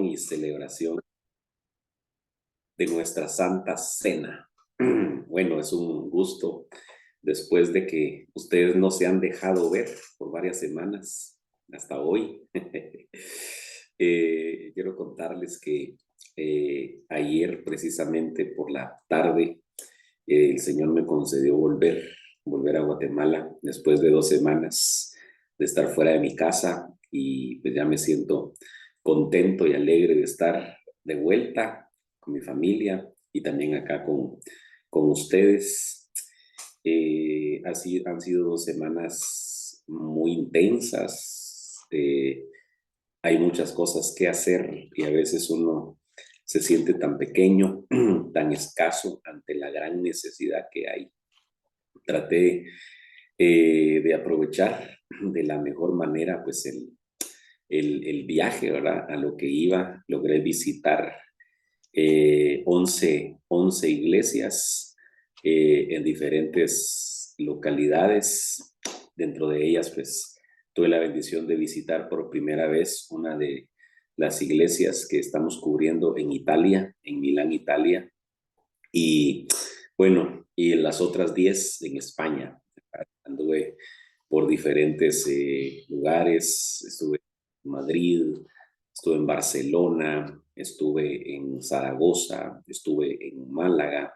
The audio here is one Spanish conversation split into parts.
Y celebración de nuestra Santa Cena. Bueno, es un gusto después de que ustedes no se han dejado ver por varias semanas hasta hoy. Quiero contarles que ayer precisamente por la tarde el Señor me concedió volver a Guatemala después de 2 semanas de estar fuera de mi casa y pues ya me siento contento y alegre de estar de vuelta con mi familia y también acá con ustedes. Han sido 2 semanas muy intensas. Hay muchas cosas que hacer y a veces uno se siente tan pequeño, tan escaso ante la gran necesidad que hay. Traté de aprovechar de la mejor manera pues el viaje, ¿verdad? A lo que iba, logré visitar 11 iglesias en diferentes localidades. Dentro de ellas, pues, tuve la bendición de visitar por primera vez una de las iglesias que estamos cubriendo en Italia, en Milán, Italia, y bueno, y en las otras 10 en España. Anduve por diferentes lugares, estuve en Madrid, estuve en Barcelona, estuve en Zaragoza, estuve en Málaga,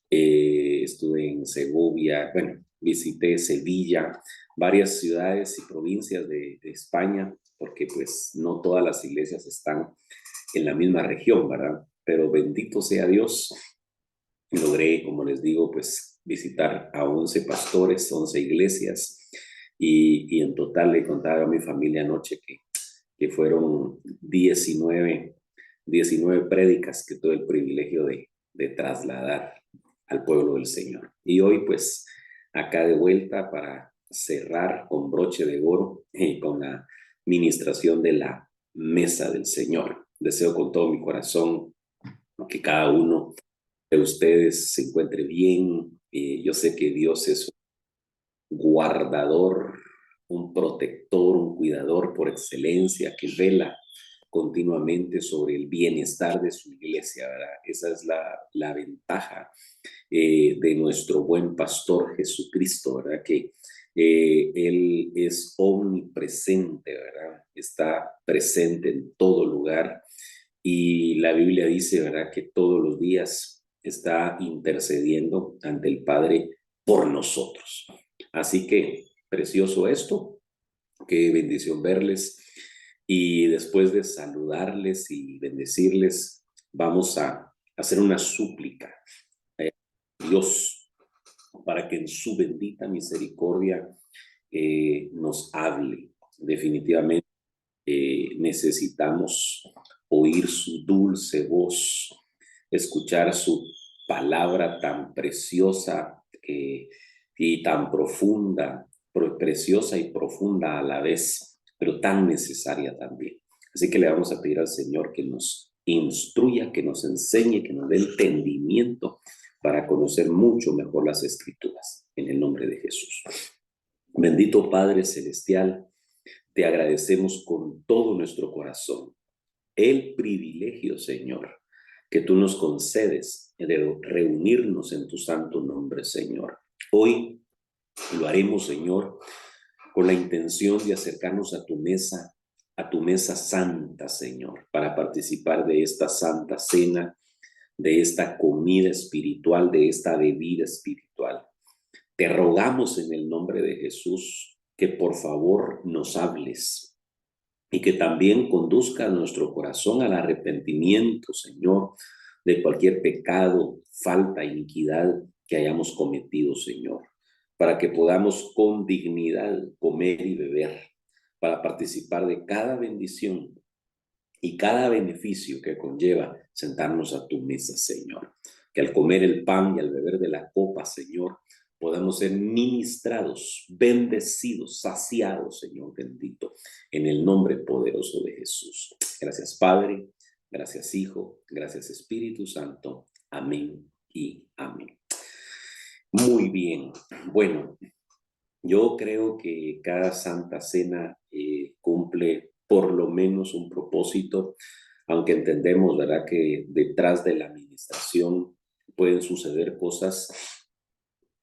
estuve en Segovia, bueno, visité Sevilla, varias ciudades y provincias de España, porque pues no todas las iglesias están en la misma región, ¿verdad? Pero bendito sea Dios, logré, como les digo, pues visitar a 11 pastores, 11 iglesias y en total le contaba a mi familia anoche que fueron 19 prédicas que tuve el privilegio de trasladar al pueblo del Señor. Y hoy pues acá de vuelta para cerrar con broche de oro y con la ministración de la mesa del Señor. Deseo con todo mi corazón que cada uno de ustedes se encuentre bien. Yo sé que Dios es un guardador, un protector, un cuidador por excelencia que vela continuamente sobre el bienestar de su iglesia, ¿verdad? Esa es la ventaja de nuestro buen pastor Jesucristo, ¿verdad? Que Él es omnipresente, ¿verdad? Está presente en todo lugar y la Biblia dice, ¿verdad? Que todos los días está intercediendo ante el Padre por nosotros. Así que precioso esto, qué bendición verles. Y después de saludarles y bendecirles, vamos a hacer una súplica a Dios para que en su bendita misericordia nos hable. Definitivamente necesitamos oír su dulce voz, escuchar su palabra tan preciosa y tan profunda, preciosa y profunda a la vez, pero tan necesaria también. Así que le vamos a pedir al Señor que nos instruya, que nos enseñe, que nos dé entendimiento para conocer mucho mejor las Escrituras, en el nombre de Jesús. Bendito Padre Celestial, te agradecemos con todo nuestro corazón el privilegio, Señor, que tú nos concedes de reunirnos en tu santo nombre, Señor. Hoy lo haremos, Señor, con la intención de acercarnos a tu mesa santa, Señor, para participar de esta santa cena, de esta comida espiritual, de esta bebida espiritual. Te rogamos en el nombre de Jesús que por favor nos hables y que también conduzca nuestro corazón al arrepentimiento, Señor, de cualquier pecado, falta, iniquidad que hayamos cometido, Señor, para que podamos con dignidad comer y beber, para participar de cada bendición y cada beneficio que conlleva sentarnos a tu mesa, Señor. Que al comer el pan y al beber de la copa, Señor, podamos ser ministrados, bendecidos, saciados, Señor bendito, en el nombre poderoso de Jesús. Gracias, Padre, gracias, Hijo, gracias, Espíritu Santo. Amén y amén. Muy bien. Bueno, yo creo que cada Santa Cena cumple por lo menos un propósito aunque entendemos, ¿verdad?, que detrás de la administración pueden suceder cosas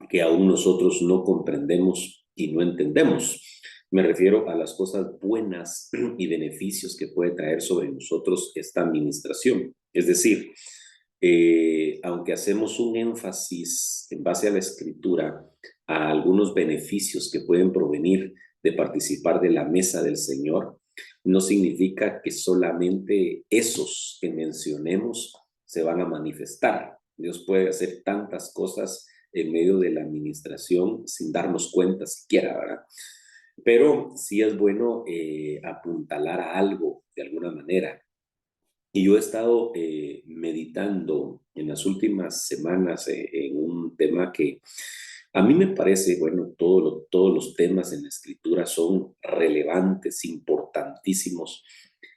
que aún nosotros no comprendemos y no entendemos. Me refiero a las cosas buenas y beneficios que puede traer sobre nosotros esta administración. Es decir, aunque hacemos un énfasis en base a la escritura a algunos beneficios que pueden provenir de participar de la mesa del Señor, no significa que solamente esos que mencionemos se van a manifestar. Dios puede hacer tantas cosas en medio de la administración sin darnos cuenta siquiera, ¿verdad? Pero sí es bueno apuntalar a algo de alguna manera. Y yo he estado meditando en las últimas semanas en un tema que a mí me parece, bueno, todos los temas en la escritura son relevantes, importantísimos.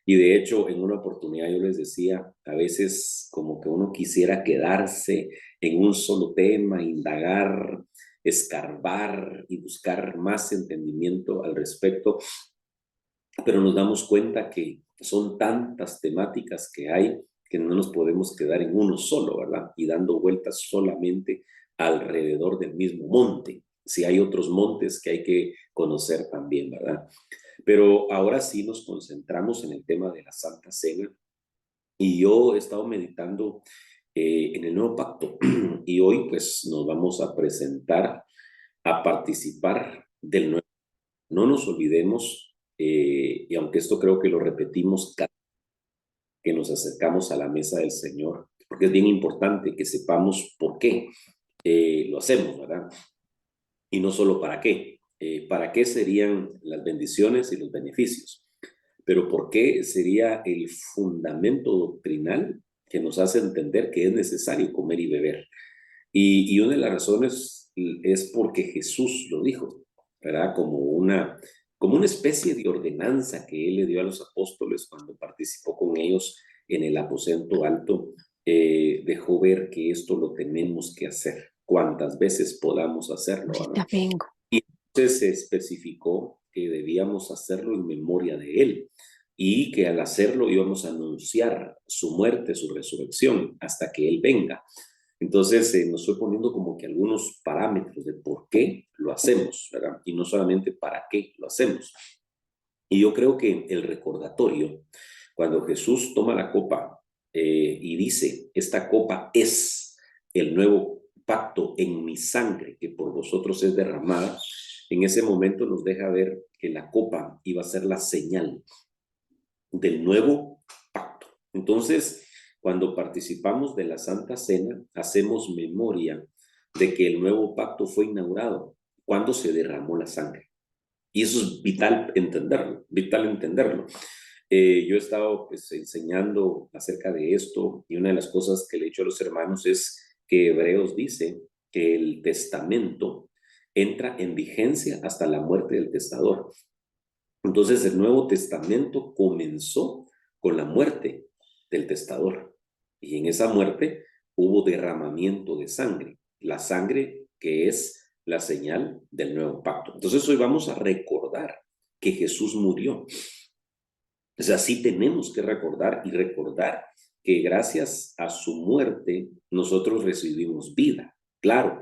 Y de hecho, en una oportunidad yo les decía, a veces como que uno quisiera quedarse en un solo tema, indagar, escarbar y buscar más entendimiento al respecto, pero nos damos cuenta que son tantas temáticas que hay que no nos podemos quedar en uno solo, ¿verdad? Y dando vueltas solamente alrededor del mismo monte. Si hay otros montes que hay que conocer también, ¿verdad? Pero ahora sí nos concentramos en el tema de la Santa Cena y yo he estado meditando en el nuevo pacto y hoy pues nos vamos a presentar a participar del nuevo. No nos olvidemos, y aunque esto creo que lo repetimos cada vez que nos acercamos a la mesa del Señor, porque es bien importante que sepamos por qué lo hacemos, ¿verdad? Y no solo para qué serían las bendiciones y los beneficios, pero por qué sería el fundamento doctrinal que nos hace entender que es necesario comer y beber. Y una de las razones es porque Jesús lo dijo, ¿verdad? Como una especie de ordenanza que él le dio a los apóstoles cuando participó con ellos en el aposento alto, dejó ver que esto lo tenemos que hacer cuantas veces podamos hacerlo, ¿verdad? Ahorita vengo. Y entonces se especificó que debíamos hacerlo en memoria de él y que al hacerlo íbamos a anunciar su muerte, su resurrección, hasta que él venga. Entonces nos fue poniendo como que algunos parámetros de por qué lo hacemos, ¿verdad? Y no solamente para qué lo hacemos. Y yo creo que el recordatorio, cuando Jesús toma la copa y dice, esta copa es el nuevo pacto en mi sangre, que por vosotros es derramada, en ese momento nos deja ver que la copa iba a ser la señal del nuevo pacto. Entonces, cuando participamos de la Santa Cena, hacemos memoria de que el nuevo pacto fue inaugurado cuando se derramó la sangre. Y eso es vital entenderlo, vital entenderlo. Yo he estado pues, enseñando acerca de esto y una de las cosas que le he dicho a los hermanos es que Hebreos dice que el testamento entra en vigencia hasta la muerte del testador. Entonces el Nuevo Testamento comenzó con la muerte del testador y en esa muerte hubo derramamiento de sangre, la sangre que es la señal del nuevo pacto. Entonces hoy vamos a recordar que Jesús murió. O sea, sí tenemos que recordar y recordar que gracias a su muerte nosotros recibimos vida, claro,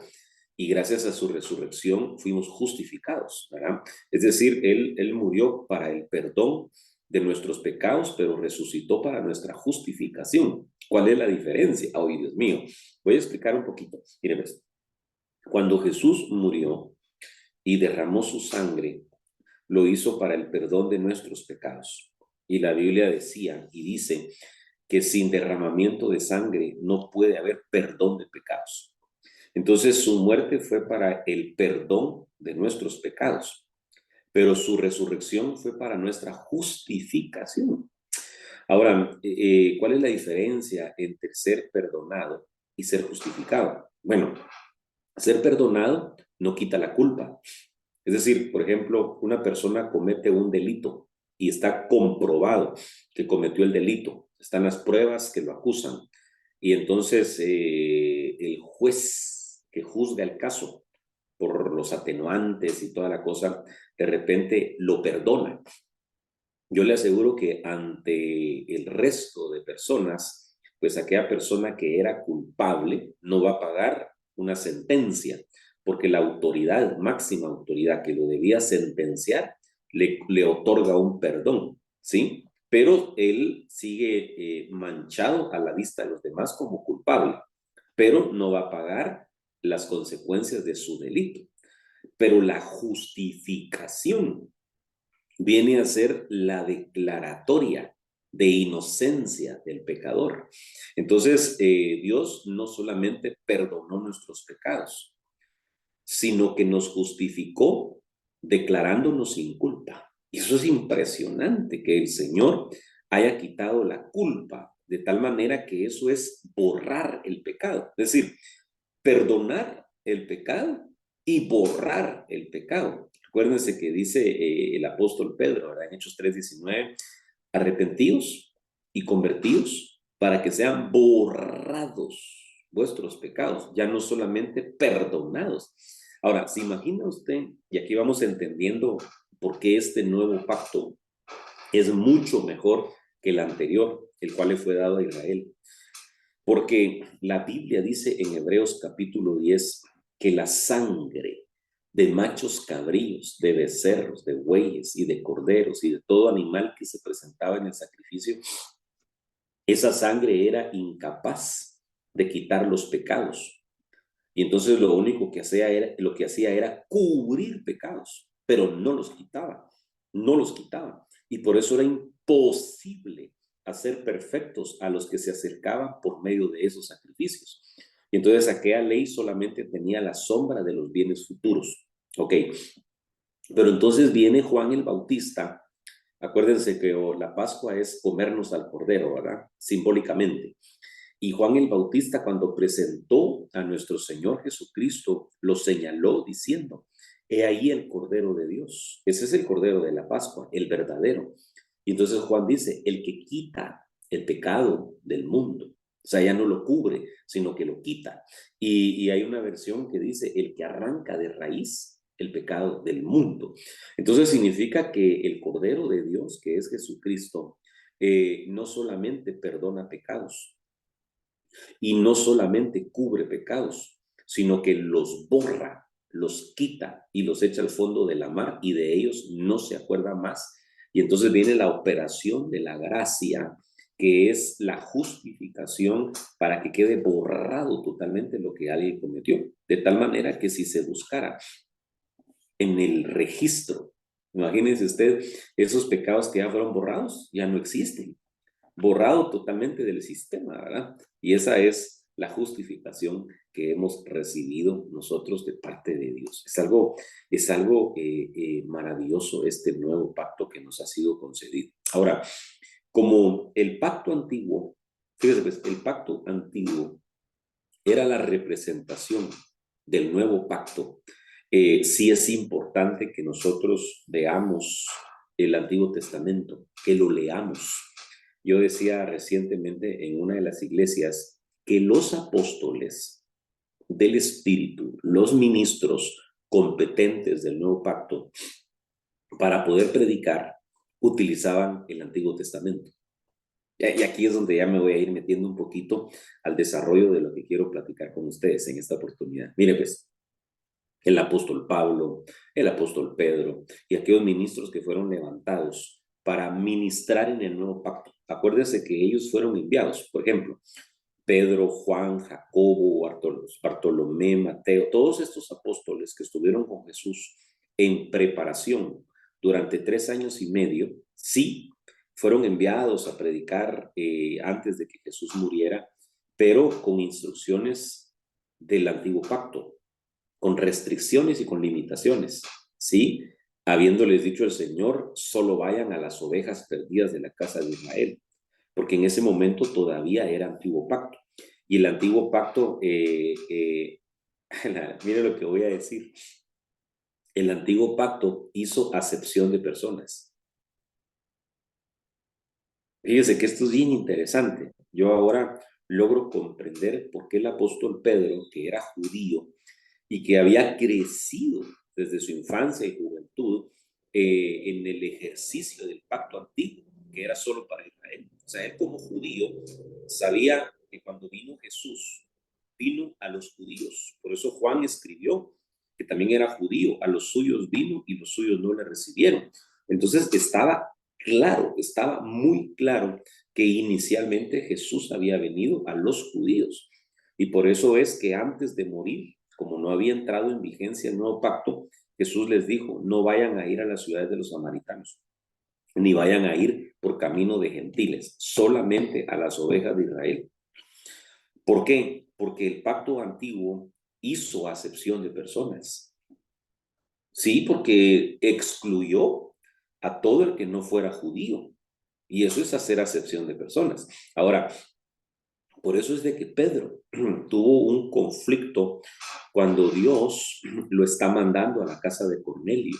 y gracias a su resurrección fuimos justificados, ¿verdad? Es decir, él murió para el perdón de nuestros pecados, pero resucitó para nuestra justificación. ¿Cuál es la diferencia? Ay, Dios mío, voy a explicar un poquito. Miren, pues, cuando Jesús murió y derramó su sangre, lo hizo para el perdón de nuestros pecados. Y la Biblia decía y dice que sin derramamiento de sangre no puede haber perdón de pecados. Entonces su muerte fue para el perdón de nuestros pecados, pero su resurrección fue para nuestra justificación. Ahora, ¿cuál es la diferencia entre ser perdonado y ser justificado? Bueno, ser perdonado no quita la culpa. Es decir, por ejemplo, una persona comete un delito y está comprobado que cometió el delito. Están las pruebas que lo acusan. Y entonces el juez que juzga el caso por los atenuantes y toda la cosa, de repente lo perdona. yo le aseguro que ante el resto de personas, pues aquella persona que era culpable no va a pagar una sentencia, porque la autoridad, máxima autoridad que lo debía sentenciar, le otorga un perdón, ¿sí? Pero él sigue manchado a la vista de los demás como culpable, pero no va a pagar las consecuencias de su delito. Pero la justificación viene a ser la declaratoria de inocencia del pecador. Entonces, Dios no solamente perdonó nuestros pecados, sino que nos justificó declarándonos sin culpa. Y eso es impresionante, que el Señor haya quitado la culpa, de tal manera que eso es borrar el pecado. Es decir, perdonar el pecado y borrar el pecado. Acuérdense que dice el apóstol Pedro, ¿verdad? En Hechos 3:19, arrepentidos y convertidos para que sean borrados vuestros pecados, ya no solamente perdonados. Ahora, ¿se imagina usted? Y aquí vamos entendiendo por qué este nuevo pacto es mucho mejor que el anterior, el cual le fue dado a Israel. Porque la Biblia dice en Hebreos capítulo 10 que la sangre de machos cabríos, de becerros, de bueyes y de corderos y de todo animal que se presentaba en el sacrificio, esa sangre era incapaz de quitar los pecados. Y entonces lo que hacía era cubrir pecados, pero no los quitaba, no los quitaba. Y por eso era imposible hacer perfectos a los que se acercaban por medio de esos sacrificios. Y entonces aquella ley solamente tenía la sombra de los bienes futuros. Ok, pero entonces viene Juan el Bautista. Acuérdense que la Pascua es comernos al Cordero, ¿verdad? Simbólicamente. Y Juan el Bautista, cuando presentó a nuestro Señor Jesucristo, lo señaló diciendo, he ahí el Cordero de Dios. Ese es el Cordero de la Pascua, el verdadero. Y entonces Juan dice, el que quita el pecado del mundo. O sea, ya no lo cubre, sino que lo quita. Y hay una versión que dice, el que arranca de raíz el pecado del mundo. Entonces significa que el Cordero de Dios, que es Jesucristo, no solamente perdona pecados, y no solamente cubre pecados, sino que los borra, los quita y los echa al fondo de la mar y de ellos no se acuerda más. Y entonces viene la operación de la gracia, que es la justificación para que quede borrado totalmente lo que alguien cometió. De tal manera que si se buscara en el registro, imagínense usted, esos pecados que ya fueron borrados, ya no existen, borrado totalmente del sistema, ¿verdad? Y esa es la justificación que hemos recibido nosotros de parte de Dios. Es algo maravilloso este nuevo pacto que nos ha sido concedido. Ahora, como el pacto antiguo, fíjese, pues, el pacto antiguo era la representación del nuevo pacto, sí es importante que nosotros veamos el Antiguo Testamento, que lo leamos. Yo decía recientemente en una de las iglesias que los apóstoles del Espíritu, los ministros competentes del nuevo pacto, para poder predicar, utilizaban el Antiguo Testamento. Y aquí es donde ya me voy a ir metiendo un poquito al desarrollo de lo que quiero platicar con ustedes en esta oportunidad. Mire, pues, el apóstol Pablo, el apóstol Pedro y aquellos ministros que fueron levantados para ministrar en el nuevo pacto. Acuérdense que ellos fueron enviados, por ejemplo, Pedro, Juan, Jacobo, Bartolomé, Mateo, todos estos apóstoles que estuvieron con Jesús en preparación durante 3 años y medio, sí, fueron enviados a predicar antes de que Jesús muriera, pero con instrucciones del antiguo pacto, con restricciones y con limitaciones, ¿sí? Habiéndoles dicho el Señor, solo vayan a las ovejas perdidas de la casa de Israel, porque en ese momento todavía era antiguo pacto. Y el antiguo pacto, mire lo que voy a decir, el antiguo pacto hizo acepción de personas. Fíjese que esto es bien interesante. Yo ahora logro comprender por qué el apóstol Pedro, que era judío y que había crecido desde su infancia y juventud en el ejercicio del pacto antiguo, que era solo para Israel. O sea, él como judío sabía que cuando vino Jesús, vino a los judíos. Por eso Juan escribió que también era judío, a los suyos vino y los suyos no le recibieron. Entonces estaba claro, estaba muy claro que inicialmente Jesús había venido a los judíos. Y por eso es que antes de morir, como no había entrado en vigencia el nuevo pacto, Jesús les dijo, no vayan a ir a las ciudades de los samaritanos, ni vayan a ir por camino de gentiles, solamente a las ovejas de Israel. ¿Por qué? Porque el pacto antiguo hizo acepción de personas. Sí, porque excluyó a todo el que no fuera judío. Y eso es hacer acepción de personas. Ahora, por eso es de que Pedro tuvo un conflicto cuando Dios lo está mandando a la casa de Cornelio.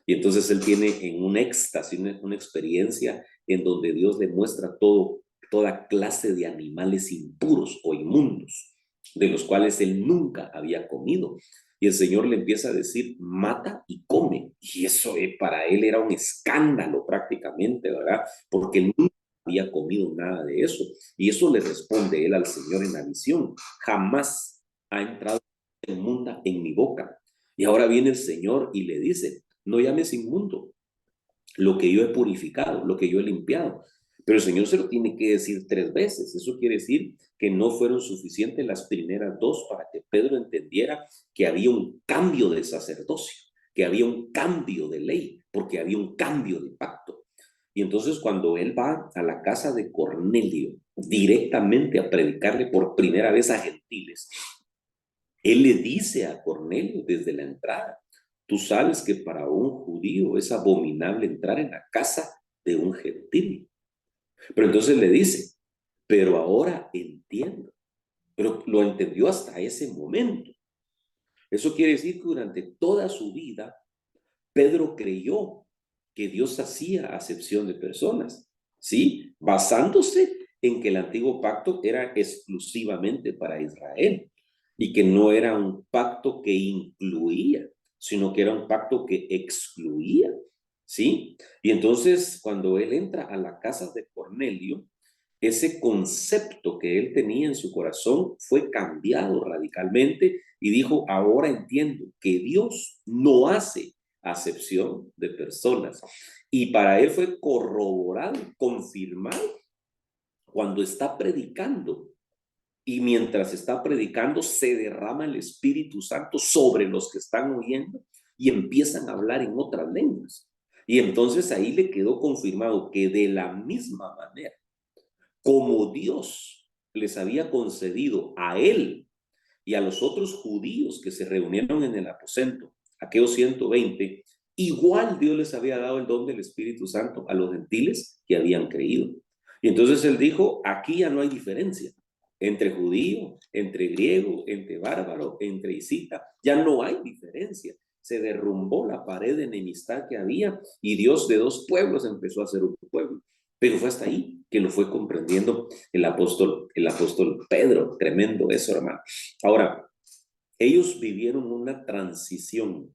Y entonces él tiene en un éxtasis, una experiencia en donde Dios le muestra toda clase de animales impuros o inmundos, de los cuales él nunca había comido. Y el Señor le empieza a decir, mata y come. Y eso para él era un escándalo prácticamente, ¿verdad? Porque él nunca había comido nada de eso. Y eso le responde él al Señor en la visión. Jamás ha entrado inmunda en mi boca. Y ahora viene el Señor y le dice, no llames inmundo lo que yo he purificado, lo que yo he limpiado. Pero el Señor se lo tiene que decir 3 veces. Eso quiere decir que no fueron suficientes las primeras 2 para que Pedro entendiera que había un cambio de sacerdocio, que había un cambio de ley, porque había un cambio de pacto. Y entonces cuando él va a la casa de Cornelio directamente a predicarle por primera vez a gentiles, él le dice a Cornelio desde la entrada, tú sabes que para un judío es abominable entrar en la casa de un gentil. Pero entonces le dice, pero ahora entiendo. Pero lo entendió hasta ese momento. Eso quiere decir que durante toda su vida, Pedro creyó que Dios hacía acepción de personas, ¿sí? Basándose en que el antiguo pacto era exclusivamente para Israel y que no era un pacto que incluía, sino que era un pacto que excluía, ¿sí? Y entonces cuando él entra a la casa de Cornelio, ese concepto que él tenía en su corazón fue cambiado radicalmente y dijo, ahora entiendo que Dios no hace acepción de personas. Y para él fue corroborado, confirmado cuando está predicando. Y mientras está predicando, se derrama el Espíritu Santo sobre los que están oyendo y empiezan a hablar en otras lenguas. Y entonces ahí le quedó confirmado que de la misma manera como Dios les había concedido a él y a los otros judíos que se reunieron en el aposento, aquellos 120, igual Dios les había dado el don del Espíritu Santo a los gentiles que habían creído. Y entonces él dijo, aquí ya no hay diferencia entre judío, entre griego, entre bárbaro, entre isita, ya no hay diferencia. Se derrumbó la pared de enemistad que había y Dios de 2 pueblos empezó a ser un pueblo. Pero fue hasta ahí que lo fue comprendiendo el apóstol Pedro. Tremendo eso, hermano. Ahora, ellos vivieron una transición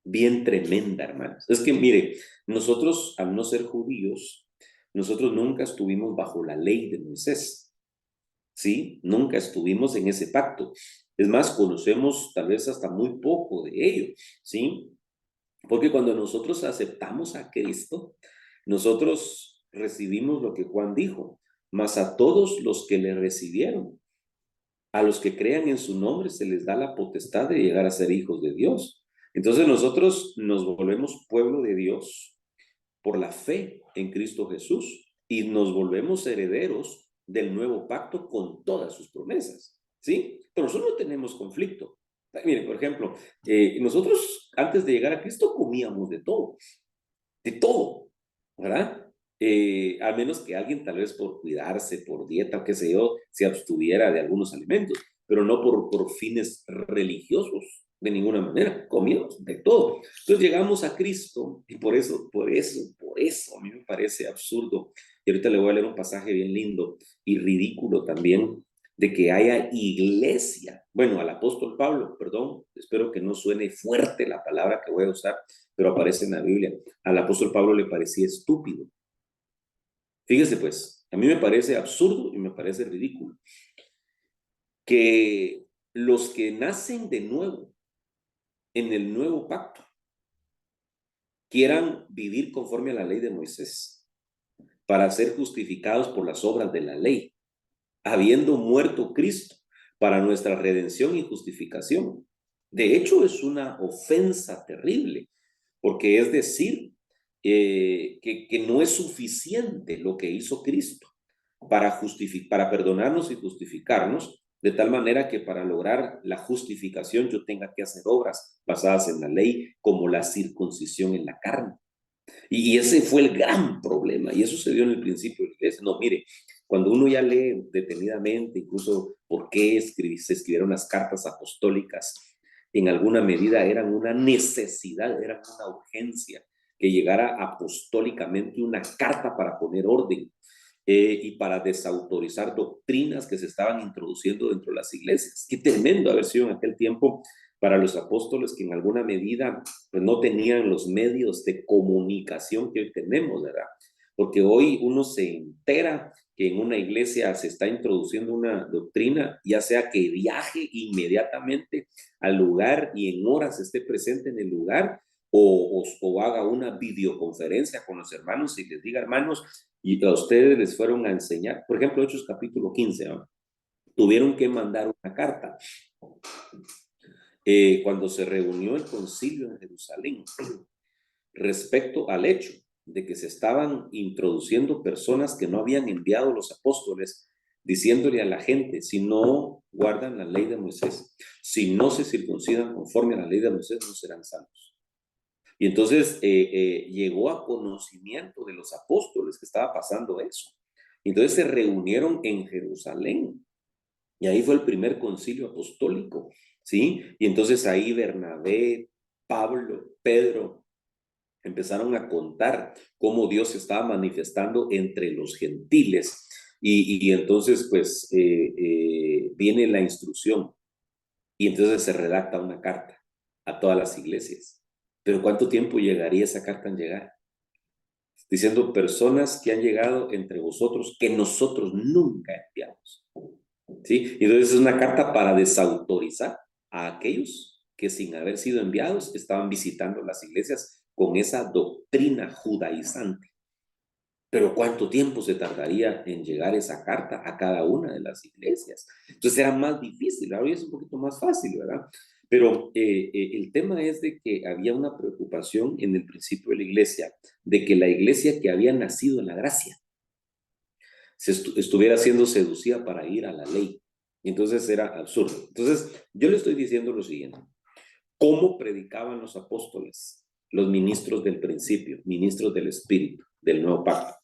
bien tremenda, hermanos. Es que, mire, nosotros, al no ser judíos, nosotros nunca estuvimos bajo la ley de Moisés, ¿sí? Nunca estuvimos en ese pacto. Es más, conocemos tal vez hasta muy poco de ello, ¿sí? Porque cuando nosotros aceptamos a Cristo, nosotros recibimos lo que Juan dijo, mas a todos los que le recibieron, a los que crean en su nombre se les da la potestad de llegar a ser hijos de Dios. Entonces nosotros nos volvemos pueblo de Dios por la fe en Cristo Jesús y nos volvemos herederos del nuevo pacto con todas sus promesas, ¿sí? Pero nosotros no tenemos conflicto. Miren, por ejemplo, nosotros antes de llegar a Cristo comíamos de todo, ¿verdad? A menos que alguien tal vez por cuidarse, por dieta o qué sé yo, se abstuviera de algunos alimentos, pero no por fines religiosos, de ninguna manera, comíamos de todo. Entonces llegamos a Cristo y por eso a mí me parece absurdo. Y ahorita le voy a leer un pasaje bien lindo y ridículo también de que haya iglesia. Bueno, al apóstol Pablo, perdón, espero que no suene fuerte la palabra que voy a usar, pero aparece en la Biblia. Al apóstol Pablo le parecía estúpido. Fíjese pues, a mí me parece absurdo y me parece ridículo que los que nacen de nuevo en el nuevo pacto quieran vivir conforme a la ley de Moisés para ser justificados por las obras de la ley, habiendo muerto Cristo para nuestra redención y justificación. De hecho, es una ofensa terrible, porque es decir, que no es suficiente lo que hizo Cristo para perdonarnos y justificarnos, de tal manera que para lograr la justificación yo tenga que hacer obras basadas en la ley, como la circuncisión en la carne. Y ese fue el gran problema, y eso se dio en el principio de la iglesia. No, mire, cuando uno ya lee detenidamente, incluso por qué se escribieron las cartas apostólicas, en alguna medida eran una necesidad, eran una urgencia, que llegara apostólicamente una carta para poner orden y para desautorizar doctrinas que se estaban introduciendo dentro de las iglesias. Qué tremendo haber sido en aquel tiempo para los apóstoles, que en alguna medida pues, no tenían los medios de comunicación que hoy tenemos, ¿verdad? Porque hoy uno se entera que en una iglesia se está introduciendo una doctrina, ya sea que viaje inmediatamente al lugar y en horas esté presente en el lugar, o haga una videoconferencia con los hermanos y les diga, hermanos, y a ustedes les fueron a enseñar, por ejemplo, Hechos capítulo 15, ¿no? Tuvieron que mandar una carta cuando se reunió el concilio en Jerusalén respecto al hecho de que se estaban introduciendo personas que no habían enviado los apóstoles, diciéndole a la gente, si no guardan la ley de Moisés, si no se circuncidan conforme a la ley de Moisés, no serán salvos. Y entonces llegó a conocimiento de los apóstoles que estaba pasando eso. Entonces se reunieron en Jerusalén y ahí fue el primer concilio apostólico, ¿sí? Y entonces ahí Bernabé, Pablo, Pedro empezaron a contar cómo Dios se estaba manifestando entre los gentiles. Y entonces pues viene la instrucción y entonces se redacta una carta a todas las iglesias. Pero ¿cuánto tiempo llegaría esa carta en llegar? Diciendo, personas que han llegado entre vosotros que nosotros nunca enviamos. ¿Sí? Entonces es una carta para desautorizar a aquellos que sin haber sido enviados estaban visitando las iglesias con esa doctrina judaizante. Pero ¿cuánto tiempo se tardaría en llegar esa carta a cada una de las iglesias? Entonces era más difícil, ahora es un poquito más fácil, ¿verdad? Pero el tema es de que había una preocupación en el principio de la iglesia, de que la iglesia que había nacido en la gracia estuviera siendo seducida para ir a la ley. Y entonces era absurdo. Entonces yo le estoy diciendo lo siguiente: ¿cómo predicaban los apóstoles, los ministros del principio, ministros del Espíritu, del nuevo pacto?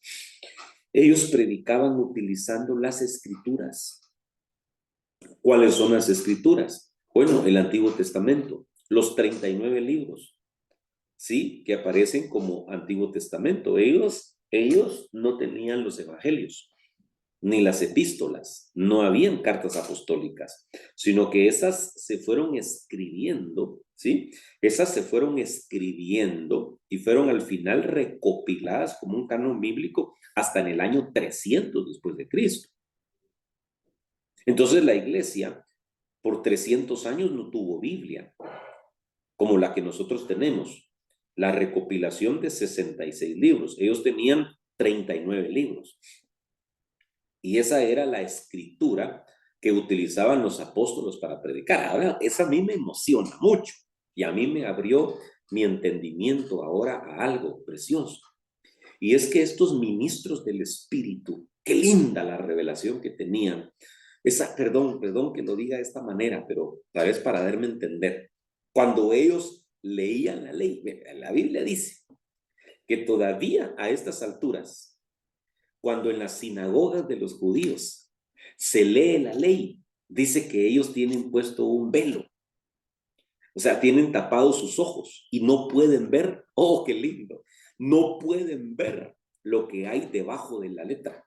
Ellos predicaban utilizando las escrituras. ¿Cuáles son las escrituras? Bueno, el Antiguo Testamento, los 39 libros, ¿sí? Que aparecen como Antiguo Testamento. Ellos no tenían los evangelios, ni las epístolas, no habían cartas apostólicas, sino que esas se fueron escribiendo, ¿sí? Esas se fueron escribiendo y fueron al final recopiladas como un canon bíblico hasta en el año 300 después de Cristo. Entonces la iglesia por 300 años no tuvo Biblia, como la que nosotros tenemos, la recopilación de 66 libros. Ellos tenían 39 libros. Y esa era la escritura que utilizaban los apóstoles para predicar. Ahora, esa a mí me emociona mucho y a mí me abrió mi entendimiento ahora a algo precioso. Y es que estos ministros del Espíritu, qué linda la revelación que tenían. Perdón que lo diga de esta manera, pero tal vez para darme a entender. Cuando ellos leían la ley, la Biblia dice que todavía a estas alturas, cuando en las sinagogas de los judíos se lee la ley, dice que ellos tienen puesto un velo. O sea, tienen tapados sus ojos y no pueden ver, oh, qué lindo, no pueden ver lo que hay debajo de la letra.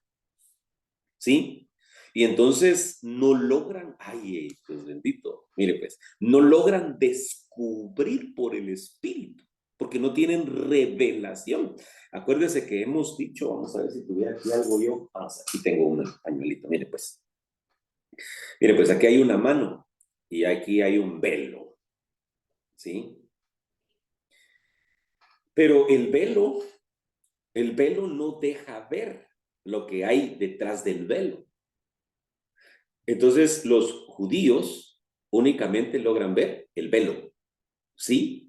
¿Sí? Y entonces no logran, ay, pues bendito, mire pues, no logran descubrir por el Espíritu porque no tienen revelación. Acuérdese que hemos dicho, vamos a ver si tuviera aquí algo yo. Vamos, aquí tengo un pañuelito, mire pues. Mire pues, aquí hay una mano y aquí hay un velo, ¿sí? Pero el velo no deja ver lo que hay detrás del velo. Entonces, los judíos únicamente logran ver el velo, ¿sí?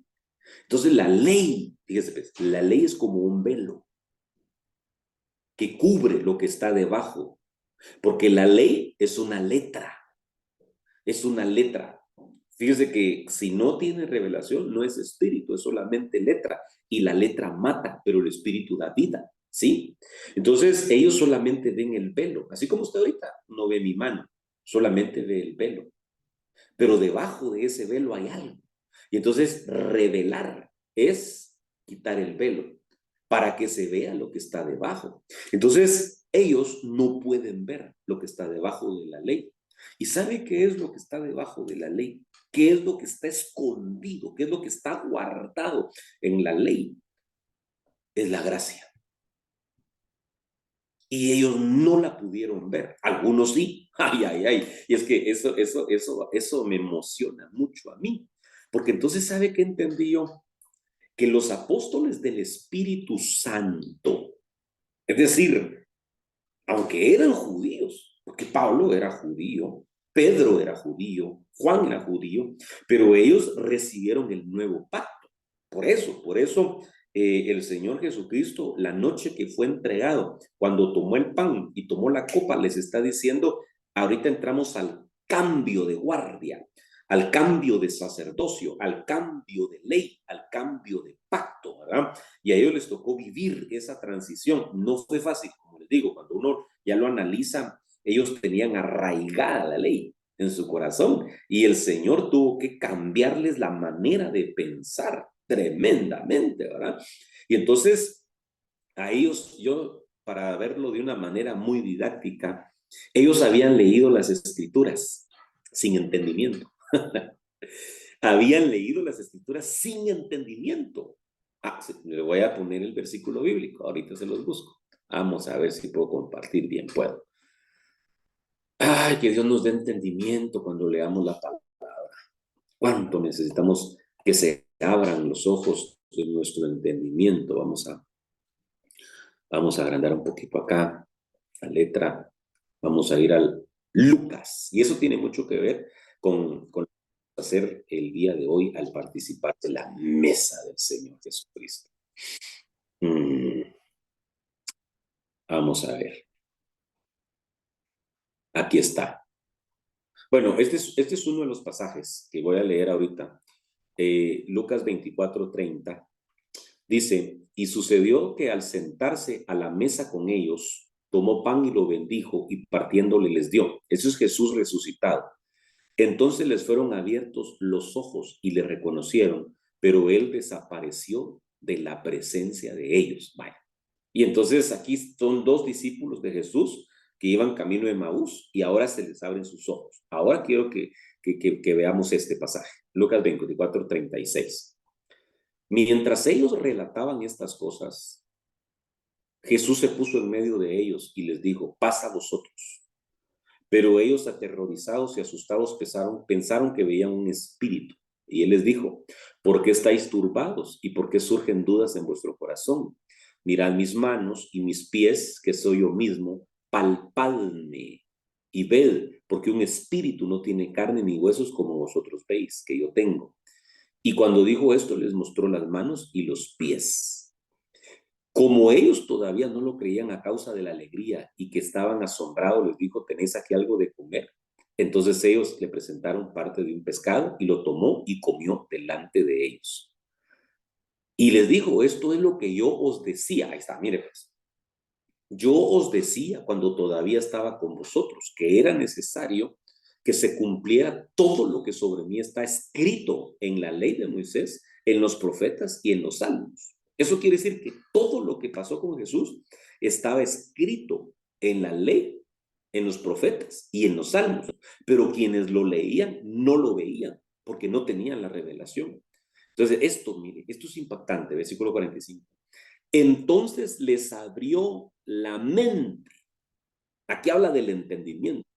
Entonces, la ley, fíjese, pues, la ley es como un velo que cubre lo que está debajo, porque la ley es una letra, es una letra. Fíjese que si no tiene revelación, no es espíritu, es solamente letra. Y la letra mata, pero el espíritu da vida, ¿sí? Entonces, ellos solamente ven el velo. Así como usted ahorita no ve mi mano, solamente ve el velo. Pero debajo de ese velo hay algo. Y entonces, revelar es quitar el velo para que se vea lo que está debajo. Entonces, ellos no pueden ver lo que está debajo de la ley. ¿Y sabe qué es lo que está debajo de la ley? ¿Qué es lo que está escondido? ¿Qué es lo que está guardado en la ley? Es la gracia. Y ellos no la pudieron ver. Algunos sí. Ay, ay, ay. Y es que eso me emociona mucho a mí. Porque entonces, ¿sabe qué entendí yo? Que los apóstoles del Espíritu Santo, es decir, aunque eran judíos, porque Pablo era judío, Pedro era judío, Juan era judío, pero ellos recibieron el nuevo pacto. Por eso el Señor Jesucristo, la noche que fue entregado, cuando tomó el pan y tomó la copa, les está diciendo, ahorita entramos al cambio de guardia, al cambio de sacerdocio, al cambio de ley, al cambio de pacto, ¿verdad? Y a ellos les tocó vivir esa transición. No fue fácil, como les digo, cuando uno ya lo analiza, ellos tenían arraigada la ley en su corazón y el Señor tuvo que cambiarles la manera de pensar tremendamente, ¿verdad? Y entonces a ellos, yo, para verlo de una manera muy didáctica, ellos habían leído las escrituras sin entendimiento. Habían leído las escrituras sin entendimiento. Sí, le voy a poner el versículo bíblico, ahorita se los busco. Vamos a ver si puedo compartir bien, puedo. Ay, que Dios nos dé entendimiento cuando leamos la palabra. Cuánto necesitamos que se abran los ojos de nuestro entendimiento. Vamos a agrandar un poquito acá la letra. Vamos a ir al Lucas. Y eso tiene mucho que ver con hacer el día de hoy al participar de la mesa del Señor Jesucristo. Vamos a ver. Aquí está. Bueno, este es uno de los pasajes que voy a leer ahorita. Lucas 24:30 dice, y sucedió que al sentarse a la mesa con ellos, tomó pan y lo bendijo y partiéndole les dio. Eso es Jesús resucitado. Entonces les fueron abiertos los ojos y le reconocieron, pero él desapareció de la presencia de ellos. Vaya. Y entonces aquí son dos discípulos de Jesús que iban camino de Maús y ahora se les abren sus ojos. Ahora quiero que veamos este pasaje. Lucas 24:36. Mientras ellos relataban estas cosas, Jesús se puso en medio de ellos y les dijo, pasa a vosotros. Pero ellos, aterrorizados y asustados, pensaron que veían un espíritu. Y él les dijo, ¿por qué estáis turbados y por qué surgen dudas en vuestro corazón? Mirad mis manos y mis pies, que soy yo mismo, palpadme y ved, porque un espíritu no tiene carne ni huesos como vosotros veis que yo tengo. Y cuando dijo esto, les mostró las manos y los pies. Como ellos todavía no lo creían a causa de la alegría y que estaban asombrados, les dijo, ¿tenéis aquí algo de comer? Entonces ellos le presentaron parte de un pescado y lo tomó y comió delante de ellos. Y les dijo, esto es lo que yo os decía. Ahí está, mire pues. Yo os decía cuando todavía estaba con vosotros que era necesario que se cumpliera todo lo que sobre mí está escrito en la ley de Moisés, en los profetas y en los salmos. Eso quiere decir que todo lo que pasó con Jesús estaba escrito en la ley, en los profetas y en los salmos, pero quienes lo leían no lo veían porque no tenían la revelación. Entonces, esto, mire, esto es impactante, versículo 45. Entonces les abrió la mente. Aquí habla del entendimiento,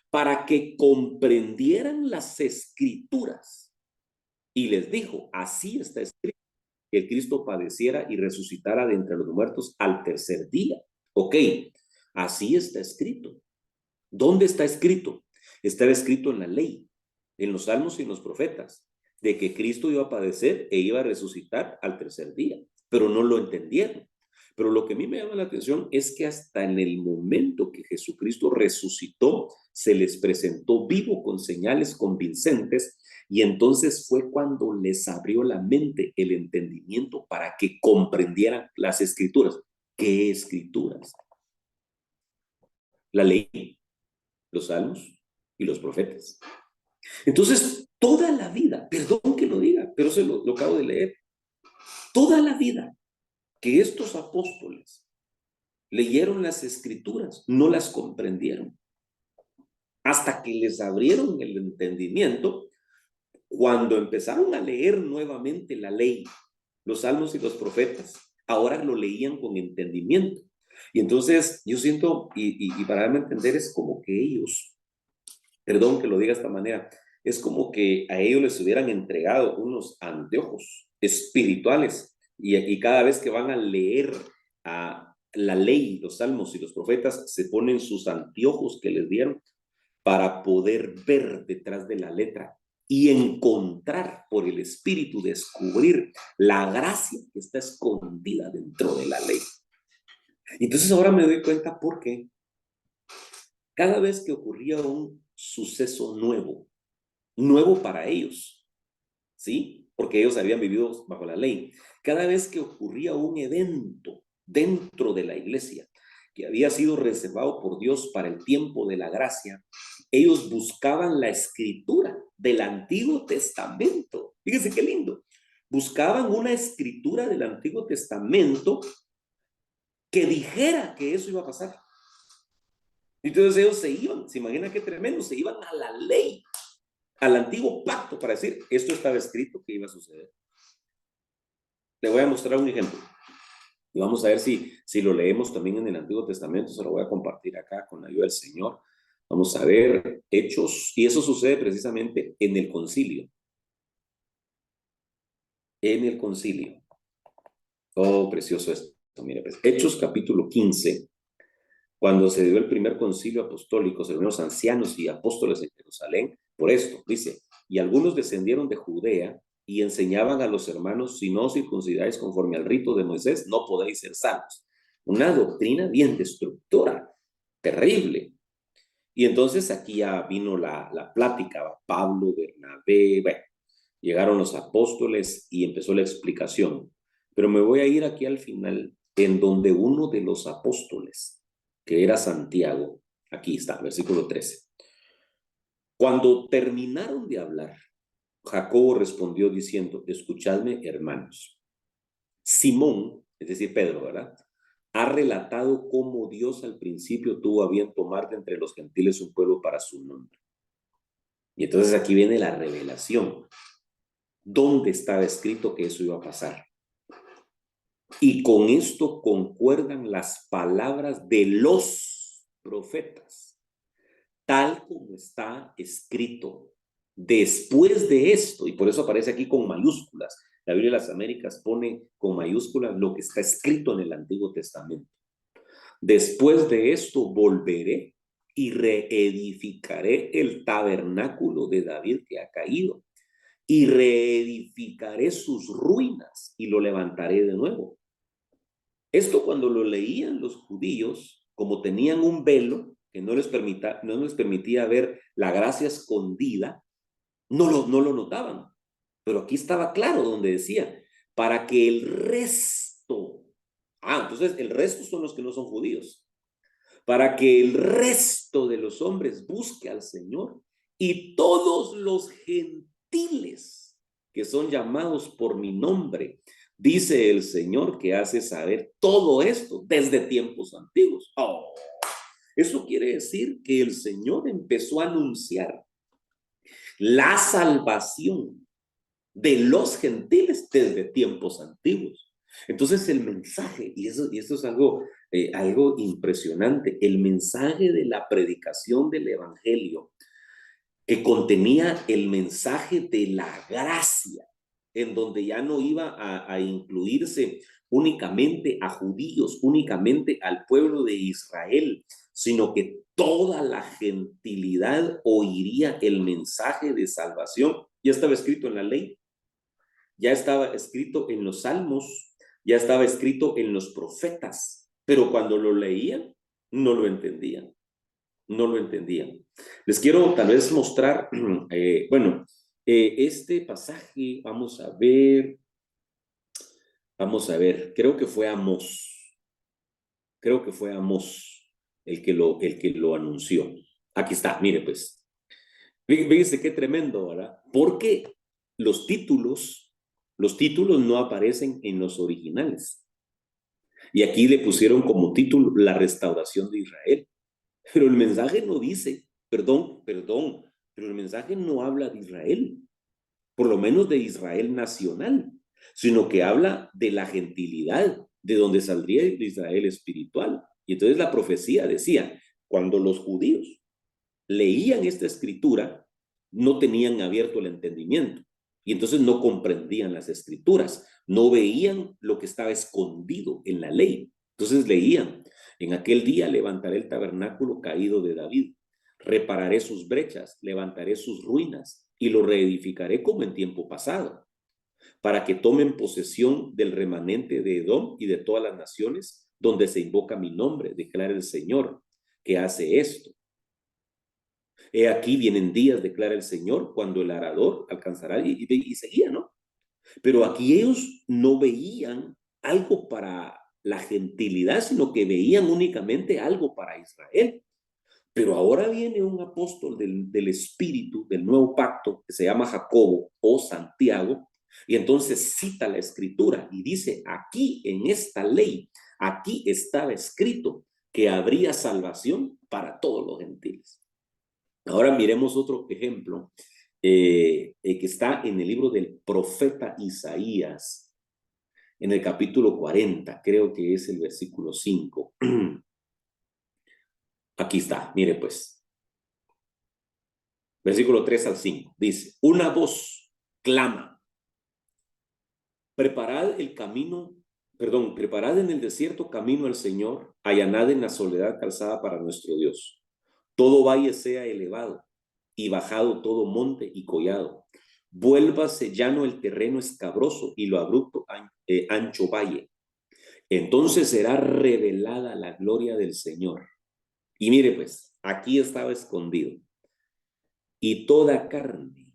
para que comprendieran las escrituras. Y les dijo, así está escrito, que el Cristo padeciera y resucitara de entre los muertos al tercer día. Ok, así está escrito. ¿Dónde está escrito? Está escrito en la ley, en los salmos y en los profetas, de que Cristo iba a padecer e iba a resucitar al tercer día, pero no lo entendieron. Pero lo que a mí me llama la atención es que hasta en el momento que Jesucristo resucitó, se les presentó vivo con señales convincentes y entonces fue cuando les abrió la mente, el entendimiento para que comprendieran las escrituras. ¿Qué escrituras? La ley, los salmos y los profetas. Entonces, toda la vida, perdón que lo diga, pero se lo acabo de leer, toda la vida que estos apóstoles leyeron las escrituras, no las comprendieron. Hasta que les abrieron el entendimiento, cuando empezaron a leer nuevamente la ley, los salmos y los profetas, ahora lo leían con entendimiento. Y entonces yo siento, y para darme a entender, es como que ellos, perdón que lo diga de esta manera, es como que a ellos les hubieran entregado unos anteojos espirituales y cada vez que van a leer a la ley, los salmos y los profetas, se ponen sus anteojos que les dieron para poder ver detrás de la letra y encontrar por el Espíritu, descubrir la gracia que está escondida dentro de la ley. Entonces ahora me doy cuenta por qué cada vez que ocurría un suceso nuevo, nuevo para ellos, ¿sí? Porque ellos habían vivido bajo la ley. Cada vez que ocurría un evento dentro de la iglesia que había sido reservado por Dios para el tiempo de la gracia, ellos buscaban la escritura del Antiguo Testamento. Fíjense qué lindo. Buscaban una escritura del Antiguo Testamento que dijera que eso iba a pasar. Entonces ellos se iban, se imagina qué tremendo, se iban a la ley, al antiguo pacto para decir, esto estaba escrito que iba a suceder. Le voy a mostrar un ejemplo. Y vamos a ver si lo leemos también en el Antiguo Testamento. Se lo voy a compartir acá con la ayuda del Señor. Vamos a ver Hechos. Y eso sucede precisamente en el concilio. En el concilio. Oh, precioso esto. Mire, pues, Hechos capítulo 15. Cuando se dio el primer concilio apostólico, se reunieron los ancianos y apóstoles en Jerusalén. Por esto, dice, y algunos descendieron de Judea y enseñaban a los hermanos, si no os circuncidáis conforme al rito de Moisés, no podéis ser salvos. Una doctrina bien destructora, terrible. Y entonces aquí ya vino la plática, Pablo, Bernabé, bueno, llegaron los apóstoles y empezó la explicación. Pero me voy a ir aquí al final, en donde uno de los apóstoles, que era Santiago, aquí está, versículo 13. Cuando terminaron de hablar, Jacobo respondió diciendo, escuchadme, hermanos. Simón, es decir, Pedro, ¿verdad? Ha relatado cómo Dios al principio tuvo a bien tomar de entre los gentiles un pueblo para su nombre. Y entonces aquí viene la revelación. ¿Dónde estaba escrito que eso iba a pasar? Y con esto concuerdan las palabras de los profetas, tal como está escrito. Después de esto, y por eso aparece aquí con mayúsculas, la Biblia de las Américas pone con mayúsculas lo que está escrito en el Antiguo Testamento. Después de esto volveré y reedificaré el tabernáculo de David que ha caído, y reedificaré sus ruinas y lo levantaré de nuevo. Esto cuando lo leían los judíos, como tenían un velo que no les permitía ver la gracia escondida, no lo notaban. Pero aquí estaba claro donde decía, para que el resto, entonces el resto son los que no son judíos, para que el resto de los hombres busque al Señor y todos los gentiles que son llamados por mi nombre, dice el Señor que hace saber todo esto desde tiempos antiguos. Eso quiere decir que el Señor empezó a anunciar la salvación de los gentiles desde tiempos antiguos. Entonces el mensaje, y esto es algo impresionante, el mensaje de la predicación del evangelio que contenía el mensaje de la gracia, en donde ya no iba a incluirse únicamente a judíos, únicamente al pueblo de Israel, sino que toda la gentilidad oiría el mensaje de salvación. Ya estaba escrito en la ley, ya estaba escrito en los salmos, ya estaba escrito en los profetas, pero cuando lo leían, no lo entendían, no lo entendían. Les quiero tal vez mostrar, este pasaje, vamos a ver, creo que fue Amós el que lo anunció. Aquí está, mire pues, fíjense qué tremendo, ¿verdad? Porque los títulos, los títulos no aparecen en los originales. Y aquí le pusieron como título la restauración de Israel. Pero el mensaje no dice, pero el mensaje no habla de Israel, por lo menos de Israel nacional, sino que habla de la gentilidad, de donde saldría el Israel espiritual. Y entonces la profecía decía, cuando los judíos leían esta escritura, no tenían abierto el entendimiento y entonces no comprendían las escrituras, no veían lo que estaba escondido en la ley. Entonces leían, en aquel día levantaré el tabernáculo caído de David, repararé sus brechas, levantaré sus ruinas y lo reedificaré como en tiempo pasado, para que tomen posesión del remanente de Edom y de todas las naciones donde se invoca mi nombre, declara el Señor, que hace esto. He aquí vienen días, declara el Señor, cuando el arador alcanzará y seguía, ¿no? Pero aquí ellos no veían algo para la gentilidad, sino que veían únicamente algo para Israel. Pero ahora viene un apóstol del Espíritu, del nuevo pacto, que se llama Jacobo o Santiago, y entonces cita la escritura y dice, aquí en esta ley, aquí estaba escrito que habría salvación para todos los gentiles. Ahora miremos otro ejemplo que está en el libro del profeta Isaías, en el capítulo 40, creo que es el versículo 5. Aquí está, mire pues, versículo 3 al 5, dice, una voz clama, preparad el camino, preparad en el desierto camino al Señor, allanad en la soledad calzada para nuestro Dios. Todo valle sea elevado y bajado todo monte y collado. Vuélvase llano el terreno escabroso y lo abrupto ancho valle. Entonces será revelada la gloria del Señor. Y mire pues, aquí estaba escondido. Y toda carne,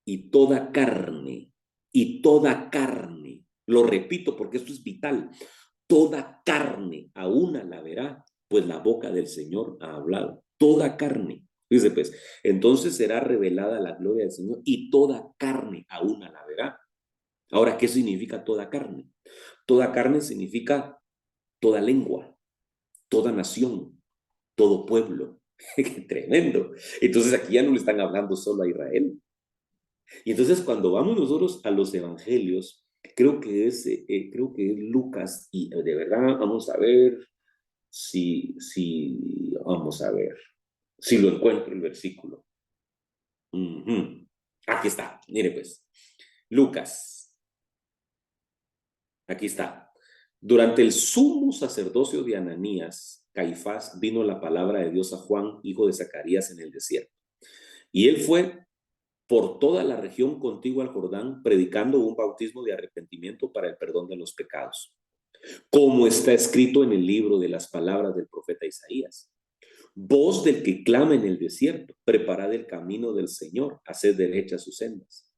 y toda carne, y toda carne. Lo repito porque esto es vital. Toda carne a una la verá, pues la boca del Señor ha hablado. Toda carne. Dice pues, entonces será revelada la gloria del Señor y toda carne a una la verá. Ahora, ¿qué significa toda carne? Toda carne significa toda lengua, toda nación, todo pueblo. ¡Qué tremendo! Entonces aquí ya no le están hablando solo a Israel. Y entonces cuando vamos nosotros a los evangelios, creo que es Lucas y de verdad vamos a ver vamos a ver si lo encuentro el versículo. Aquí está, mire pues, Lucas, aquí está. Durante el sumo sacerdocio de Ananías, Caifás, vino la palabra de Dios a Juan, hijo de Zacarías, en el desierto. Y él fue por toda la región contigua al Jordán, predicando un bautismo de arrepentimiento para el perdón de los pecados, como está escrito en el libro de las palabras del profeta Isaías. Voz del que clama en el desierto, preparad el camino del Señor, haced derechas sus sendas.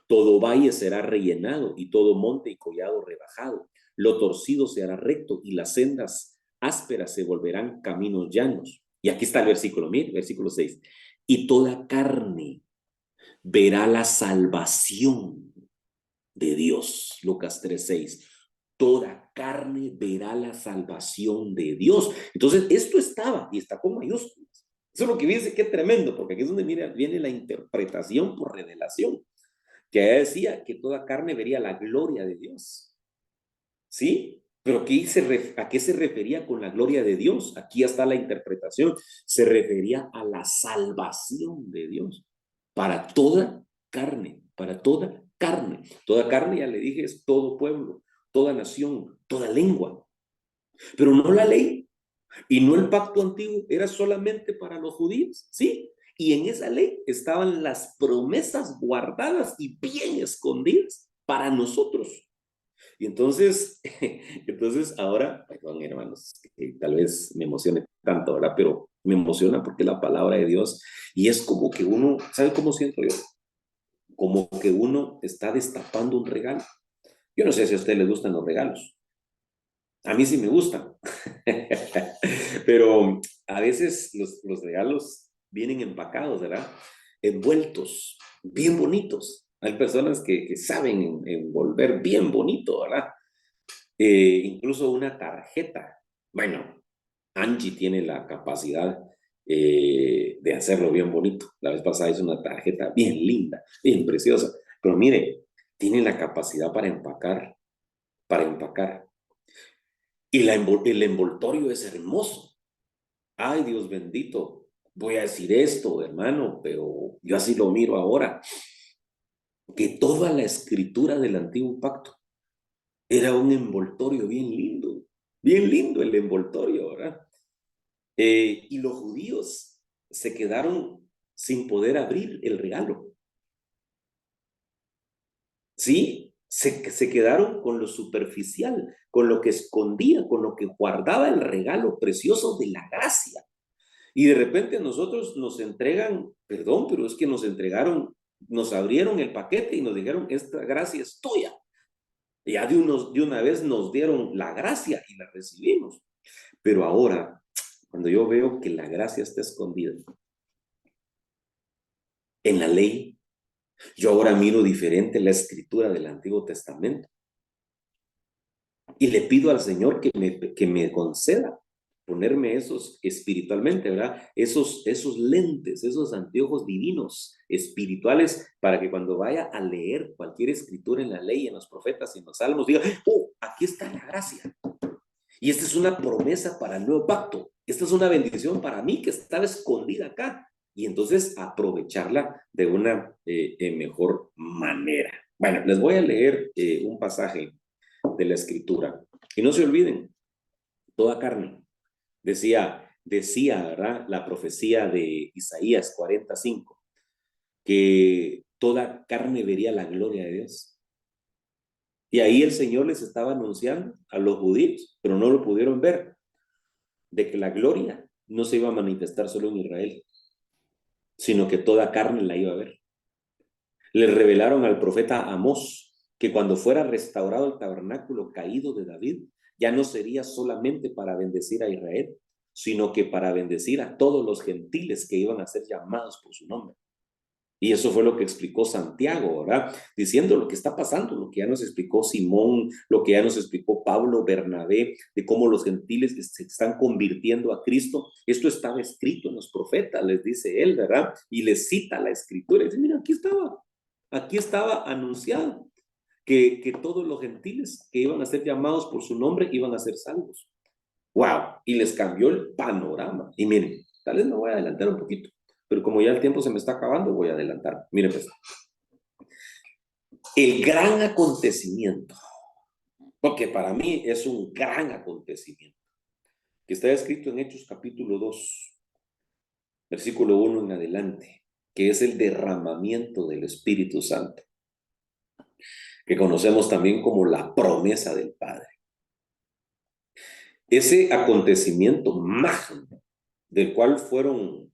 Todo valle será rellenado y todo monte y collado rebajado. Lo torcido se hará recto y las sendas ásperas se volverán caminos llanos. Y aquí está el versículo, mire, versículo 6. Y toda carne verá la salvación de Dios. Lucas 3:6. Toda carne verá la salvación de Dios. Entonces, esto estaba y está con mayúsculas. Eso es lo que dice, qué tremendo, porque aquí es donde viene la interpretación por revelación. que allá decía que toda carne vería la gloria de Dios. ¿Sí? Pero ¿a qué se refería con la gloria de Dios? Aquí ya está la interpretación. Se refería a la salvación de Dios para toda carne, para toda carne. Toda carne, ya le dije, es todo pueblo, toda nación, toda lengua. Pero no la ley y no el pacto antiguo, era solamente para los judíos, ¿sí? Y en esa ley estaban las promesas guardadas y bien escondidas para nosotros. Y entonces, entonces ahora, perdón hermanos, tal vez me emocione tanto, ¿verdad? Pero me emociona porque es la palabra de Dios y es como que uno, ¿sabe cómo siento yo? Como que uno está destapando un regalo. Yo no sé si a ustedes les gustan los regalos. A mí sí me gustan. Pero a veces los regalos vienen empacados, ¿verdad? Envueltos, bien bonitos. Hay personas que saben envolver bien bonito, ¿verdad? Incluso una tarjeta. Bueno, Angie tiene la capacidad de hacerlo bien bonito. La vez pasada hizo una tarjeta bien linda, bien preciosa. Pero mire, tiene la capacidad para empacar, para empacar. Y el envoltorio es hermoso. Ay, Dios bendito. Voy a decir esto, hermano, pero yo así lo miro ahora. Que toda la escritura del antiguo pacto era un envoltorio bien lindo el envoltorio, ¿verdad? Y los judíos se quedaron sin poder abrir el regalo. ¿Sí? Se quedaron con lo superficial, con lo que escondía, con lo que guardaba el regalo precioso de la gracia. Y de repente a nosotros nos entregan, perdón, pero es que nos entregaron, nos abrieron el paquete y nos dijeron, esta gracia es tuya. Y ya de una vez nos dieron la gracia y la recibimos. Pero ahora, cuando yo veo que la gracia está escondida en la ley, yo ahora miro diferente la escritura del Antiguo Testamento y le pido al Señor que me conceda ponerme esos espiritualmente, ¿verdad? Esos lentes, esos anteojos divinos, espirituales, para que cuando vaya a leer cualquier escritura en la ley, en los profetas y en los salmos, diga, oh, aquí está la gracia. Y esta es una promesa para el nuevo pacto. Esta es una bendición para mí que estaba escondida acá. Y entonces aprovecharla de una mejor manera. Bueno, les voy a leer un pasaje de la escritura. Y no se olviden, toda carne. Decía, ¿verdad? La profecía de Isaías 45, que toda carne vería la gloria de Dios. Y ahí el Señor les estaba anunciando a los judíos, pero no lo pudieron ver, de que la gloria no se iba a manifestar solo en Israel, sino que toda carne la iba a ver. Le revelaron al profeta Amós que cuando fuera restaurado el tabernáculo caído de David, ya no sería solamente para bendecir a Israel, sino que para bendecir a todos los gentiles que iban a ser llamados por su nombre. Y eso fue lo que explicó Santiago, ¿verdad? Diciendo lo que está pasando, lo que ya nos explicó Simón, lo que ya nos explicó Pablo, Bernabé, de cómo los gentiles se están convirtiendo a Cristo. Esto estaba escrito en los profetas, les dice él, ¿verdad? Y les cita la escritura. Y dice, mira, aquí estaba anunciado que todos los gentiles que iban a ser llamados por su nombre iban a ser salvos. ¡Wow! Y les cambió el panorama. Y miren, tal vez me voy a adelantar un poquito, pero como ya el tiempo se me está acabando, voy a adelantar. Miren pues, el gran acontecimiento, porque para mí es un gran acontecimiento, que está escrito en Hechos capítulo 2, versículo 1 en adelante, que es el derramamiento del Espíritu Santo, que conocemos también como la promesa del Padre. Ese acontecimiento magno, del cual fueron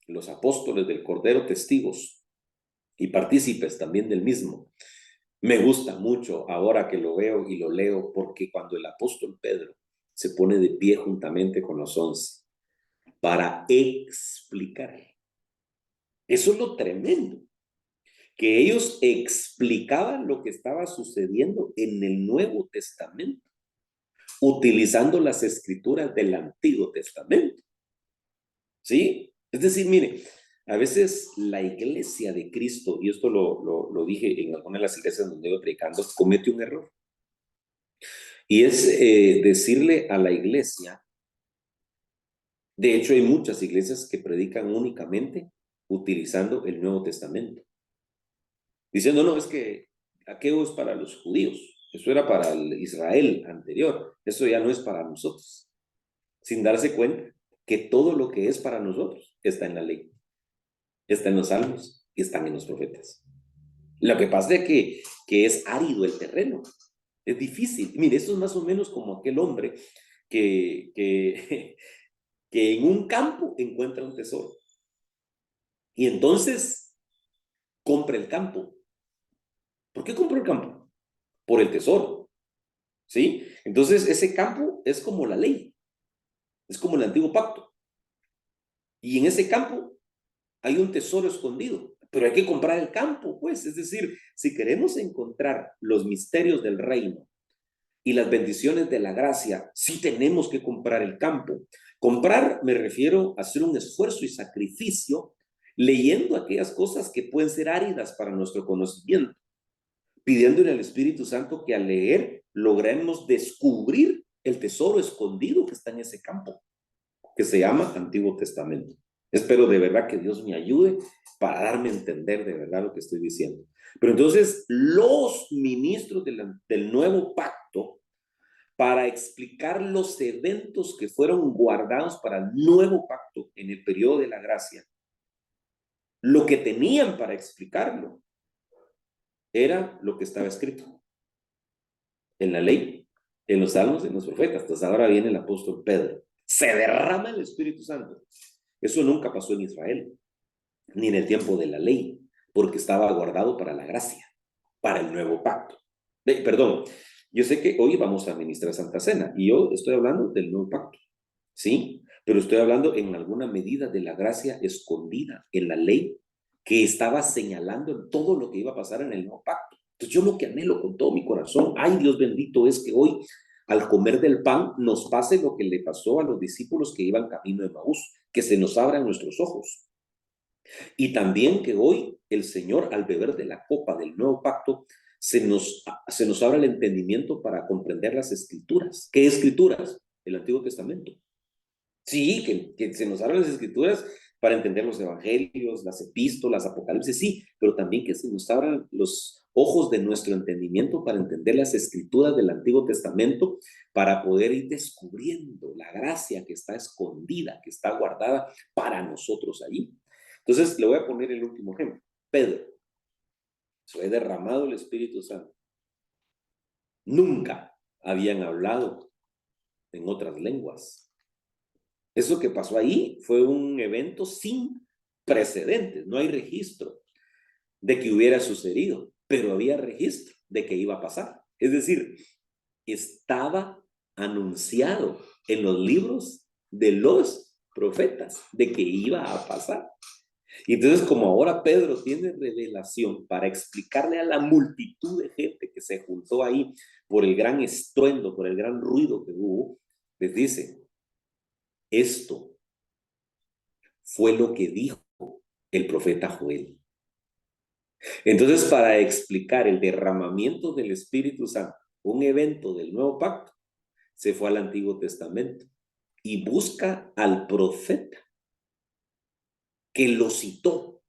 los apóstoles del Cordero testigos y partícipes también del mismo. Me gusta mucho ahora que lo veo y lo leo, porque cuando el apóstol Pedro se pone de pie juntamente con los 11 para explicar, eso es lo tremendo, que ellos explicaban lo que estaba sucediendo en el Nuevo Testamento, utilizando las escrituras del Antiguo Testamento. ¿Sí? Es decir, mire, A veces la iglesia de Cristo, y esto lo dije en alguna de las iglesias donde iba predicando, comete un error. Y es decirle a la iglesia, de hecho hay muchas iglesias que predican únicamente utilizando el Nuevo Testamento. Diciendo, no, es que aquello es para los judíos, eso era para el Israel anterior, eso ya no es para nosotros. Sin darse cuenta que todo lo que es para nosotros está en la ley, está en los salmos y están en los profetas. Lo que pasa es que es árido el terreno, es difícil. Mire, esto es más o menos como aquel hombre que, que en un campo encuentra un tesoro. Y entonces compra el campo. ¿Por qué compró el campo? Por el tesoro. ¿Sí? Entonces ese campo es como la ley, es como el antiguo pacto. Y en ese campo hay un tesoro escondido, pero hay que comprar el campo, pues. Es decir, si queremos encontrar los misterios del reino y las bendiciones de la gracia, sí tenemos que comprar el campo. Comprar me refiero a hacer un esfuerzo y sacrificio leyendo aquellas cosas que pueden ser áridas para nuestro conocimiento, pidiéndole al Espíritu Santo que al leer logremos descubrir el tesoro escondido que está en ese campo, que se llama Antiguo Testamento. Espero de verdad que Dios me ayude para darme a entender de verdad lo que estoy diciendo. Pero entonces, los ministros del nuevo pacto, para explicar los eventos que fueron guardados para el nuevo pacto en el periodo de la gracia, lo que tenían para explicarlo era lo que estaba escrito en la ley, en los salmos, en los profetas. Entonces ahora viene el apóstol Pedro. Se derrama el Espíritu Santo. Eso nunca pasó en Israel, ni en el tiempo de la ley, porque estaba guardado para la gracia, para el nuevo pacto. Perdón, yo sé que hoy vamos a ministrar Santa Cena y yo estoy hablando del nuevo pacto, ¿sí? Pero estoy hablando en alguna medida de la gracia escondida en la ley que estaba señalando en todo lo que iba a pasar en el nuevo pacto. Entonces yo lo que anhelo con todo mi corazón, ay Dios bendito, es que hoy al comer del pan nos pase lo que le pasó a los discípulos que iban camino de Maús, que se nos abran nuestros ojos. Y también que hoy el Señor, al beber de la copa del nuevo pacto, se nos abra el entendimiento para comprender las escrituras. ¿Qué escrituras? El Antiguo Testamento. Sí, que se nos abran las escrituras para entender los evangelios, las epístolas, apocalipsis, sí, pero también que se nos abran los ojos de nuestro entendimiento para entender las escrituras del Antiguo Testamento, para poder ir descubriendo la gracia que está escondida, que está guardada para nosotros allí. Entonces, le voy a poner el último ejemplo. Pedro, se ha derramado el Espíritu Santo. Nunca habían hablado en otras lenguas. Eso que pasó ahí fue un evento sin precedentes, no hay registro de que hubiera sucedido, pero había registro de que iba a pasar. Es decir, estaba anunciado en los libros de los profetas de que iba a pasar. Y entonces, como ahora Pedro tiene revelación para explicarle a la multitud de gente que se juntó ahí por el gran estruendo, por el gran ruido que hubo, les dice, esto fue lo que dijo el profeta Joel. Entonces, para explicar el derramamiento del Espíritu Santo, un evento del nuevo pacto, se fue al Antiguo Testamento y busca al profeta que lo citó.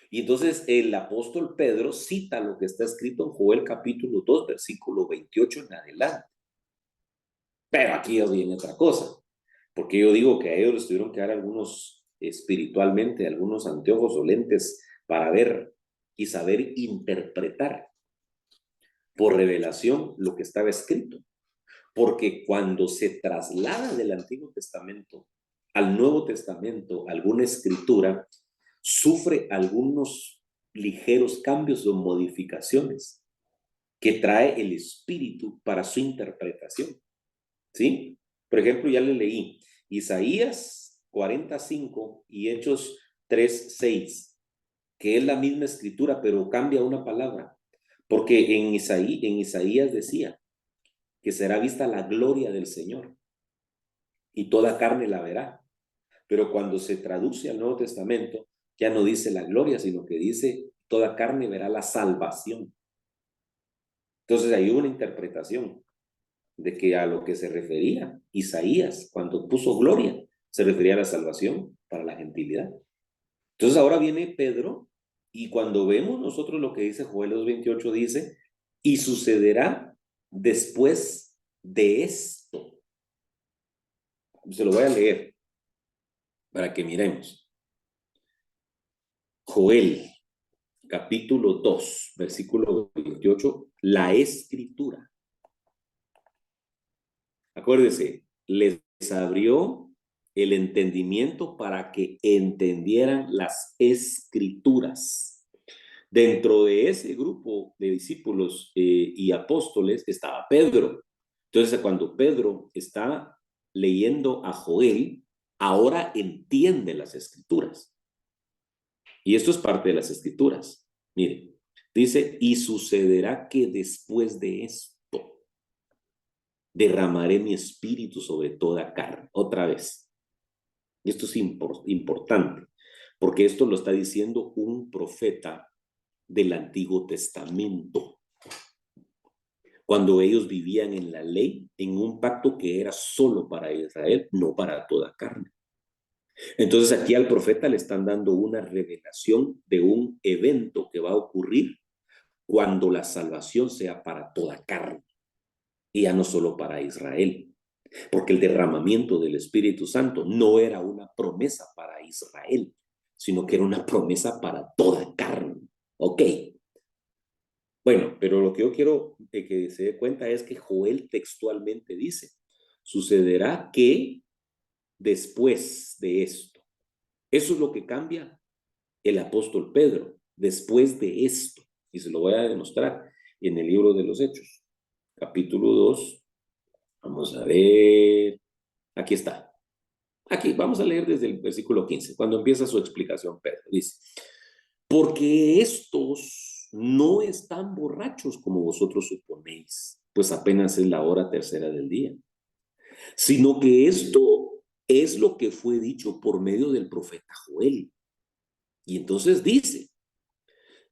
Y entonces el apóstol Pedro cita lo que está escrito en Joel capítulo 2, versículo 28 en adelante. Pero aquí ya viene otra cosa, porque yo digo que a ellos les tuvieron que dar algunos espiritualmente, algunos anteojos o lentes para ver y saber interpretar por revelación lo que estaba escrito. Porque cuando se traslada del Antiguo Testamento al Nuevo Testamento alguna escritura, sufre algunos ligeros cambios o modificaciones que trae el Espíritu para su interpretación. ¿Sí? Por ejemplo, ya le leí Isaías 45 y Hechos 3:6, que es la misma escritura, pero cambia una palabra. Porque en Isaías decía que será vista la gloria del Señor y toda carne la verá. Pero cuando se traduce al Nuevo Testamento, Ya no dice la gloria, sino que dice toda carne verá la salvación. Entonces ahí hubo una interpretación de que a lo que se refería Isaías cuando puso gloria, se refería a la salvación para la gentilidad. Entonces ahora viene Pedro y cuando vemos nosotros lo que dice Joel 2:28 dice, y sucederá después de esto. Se lo voy a leer para que miremos. Joel, capítulo 2, versículo 28, la escritura. Acuérdese, les abrió el entendimiento para que entendieran las escrituras. Dentro de ese grupo de discípulos y apóstoles estaba Pedro. Entonces, cuando Pedro está leyendo a Joel, ahora entiende las escrituras. Y esto es parte de las escrituras. Miren, dice, y sucederá que después de esto derramaré mi espíritu sobre toda carne. Otra vez. Y esto es importante, porque esto lo está diciendo un profeta del Antiguo Testamento. Cuando ellos vivían en la ley, en un pacto que era solo para Israel, no para toda carne. Entonces aquí al profeta le están dando una revelación de un evento que va a ocurrir cuando la salvación sea para toda carne y ya no solo para Israel. Porque el derramamiento del Espíritu Santo no era una promesa para Israel, sino que era una promesa para toda carne. ¿Ok? Bueno, pero lo que yo quiero que se dé cuenta es que Joel textualmente dice, sucederá que después de esto. Eso es lo que cambia el apóstol Pedro, después de esto. Y se lo voy a demostrar en el libro de los Hechos, capítulo 2. Vamos a ver. Aquí está. Aquí, vamos a leer desde el versículo 15, cuando empieza su explicación Pedro. Dice, porque estos no están borrachos como vosotros suponéis, pues apenas es la hora tercera del día, sino que esto es lo que fue dicho por medio del profeta Joel. Y entonces dice,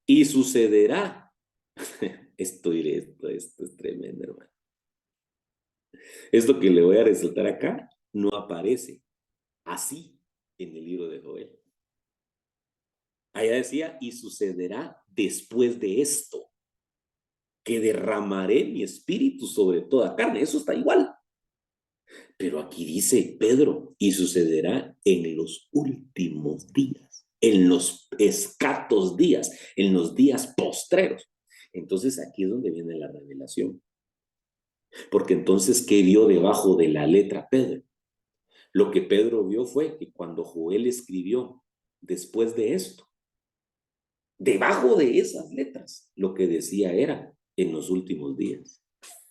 y sucederá, esto es tremendo, hermano. Esto que le voy a resaltar acá no aparece así en el libro de Joel. Allá decía, y sucederá después de esto, que derramaré mi espíritu sobre toda carne. Eso está igual. Pero aquí dice Pedro, y sucederá en los últimos días, en los escatos días, en los días postreros. Entonces aquí es donde viene la revelación. Porque entonces, ¿qué vio debajo de la letra Pedro? Lo que Pedro vio fue que cuando Joel escribió después de esto, debajo de esas letras, lo que decía era en los últimos días.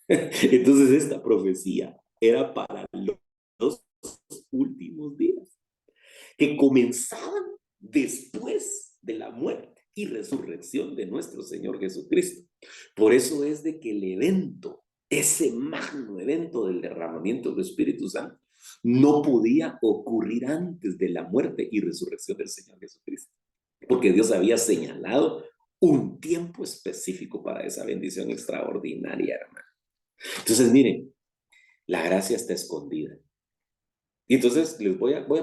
Entonces esta profecía era para los últimos días, que comenzaban después de la muerte y resurrección de nuestro Señor Jesucristo. Por eso es de que el evento, ese magno evento del derramamiento del Espíritu Santo, no podía ocurrir antes de la muerte y resurrección del Señor Jesucristo, porque Dios había señalado un tiempo específico para esa bendición extraordinaria, hermano. Entonces, miren, la gracia está escondida. Y entonces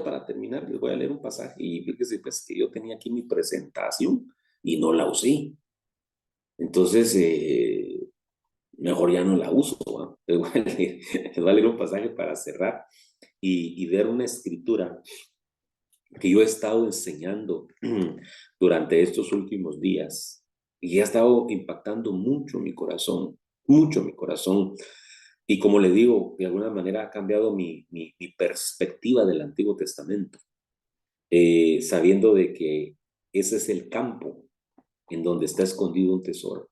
para terminar, les voy a leer un pasaje y fíjense pues que yo tenía aquí mi presentación y no la usé. Entonces, mejor ya no la uso, ¿no? Les voy a leer un pasaje para cerrar y ver una escritura que yo he estado enseñando durante estos últimos días y ha estado impactando mucho mi corazón, mucho mi corazón. Y como le digo, de alguna manera ha cambiado mi perspectiva del Antiguo Testamento, sabiendo de que ese es el campo en donde está escondido un tesoro.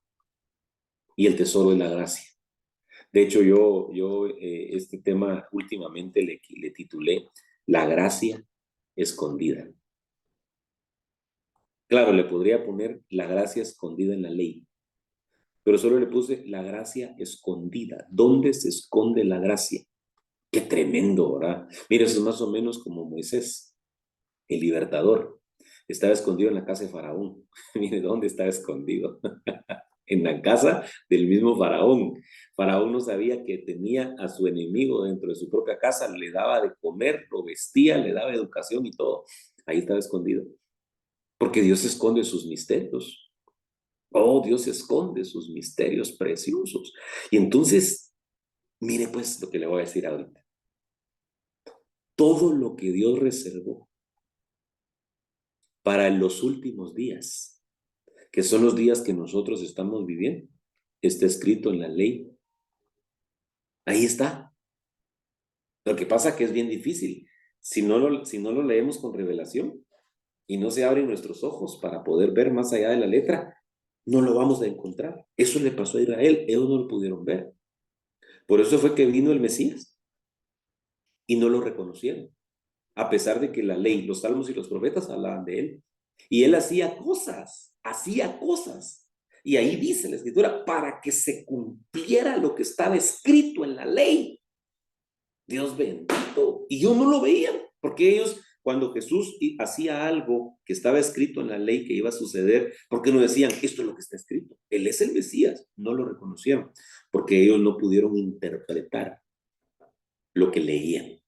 Y el tesoro es la gracia. De hecho, este tema últimamente le titulé La gracia escondida. Claro, le podría poner la gracia escondida en la ley, pero solo le puse la gracia escondida. ¿Dónde se esconde la gracia? Qué tremendo, ¿verdad? Mira, eso es más o menos como Moisés, el libertador. Estaba escondido en la casa de Faraón. Mire, ¿dónde estaba escondido? En la casa del mismo Faraón. Faraón no sabía que tenía a su enemigo dentro de su propia casa, le daba de comer, lo vestía, le daba educación y todo. Ahí estaba escondido. Porque Dios esconde sus misterios. Oh, Dios esconde sus misterios preciosos. Y entonces, mire pues lo que le voy a decir ahorita. Todo lo que Dios reservó para los últimos días, que son los días que nosotros estamos viviendo, está escrito en la ley. Ahí está. Lo que pasa que es bien difícil. Si no lo leemos con revelación y no se abren nuestros ojos para poder ver más allá de la letra, no lo vamos a encontrar. Eso le pasó a Israel, ellos no lo pudieron ver. Por eso fue que vino el Mesías y no lo reconocieron, a pesar de que la ley, los salmos y los profetas hablaban de él. Y él hacía cosas, hacía cosas. Y ahí dice la escritura, para que se cumpliera lo que estaba escrito en la ley. Dios bendito. Y yo no lo veía, porque ellos, cuando Jesús hacía algo que estaba escrito en la ley que iba a suceder, ¿por qué no decían, esto es lo que está escrito? Él es el Mesías. No lo reconocieron, porque ellos no pudieron interpretar lo que leían.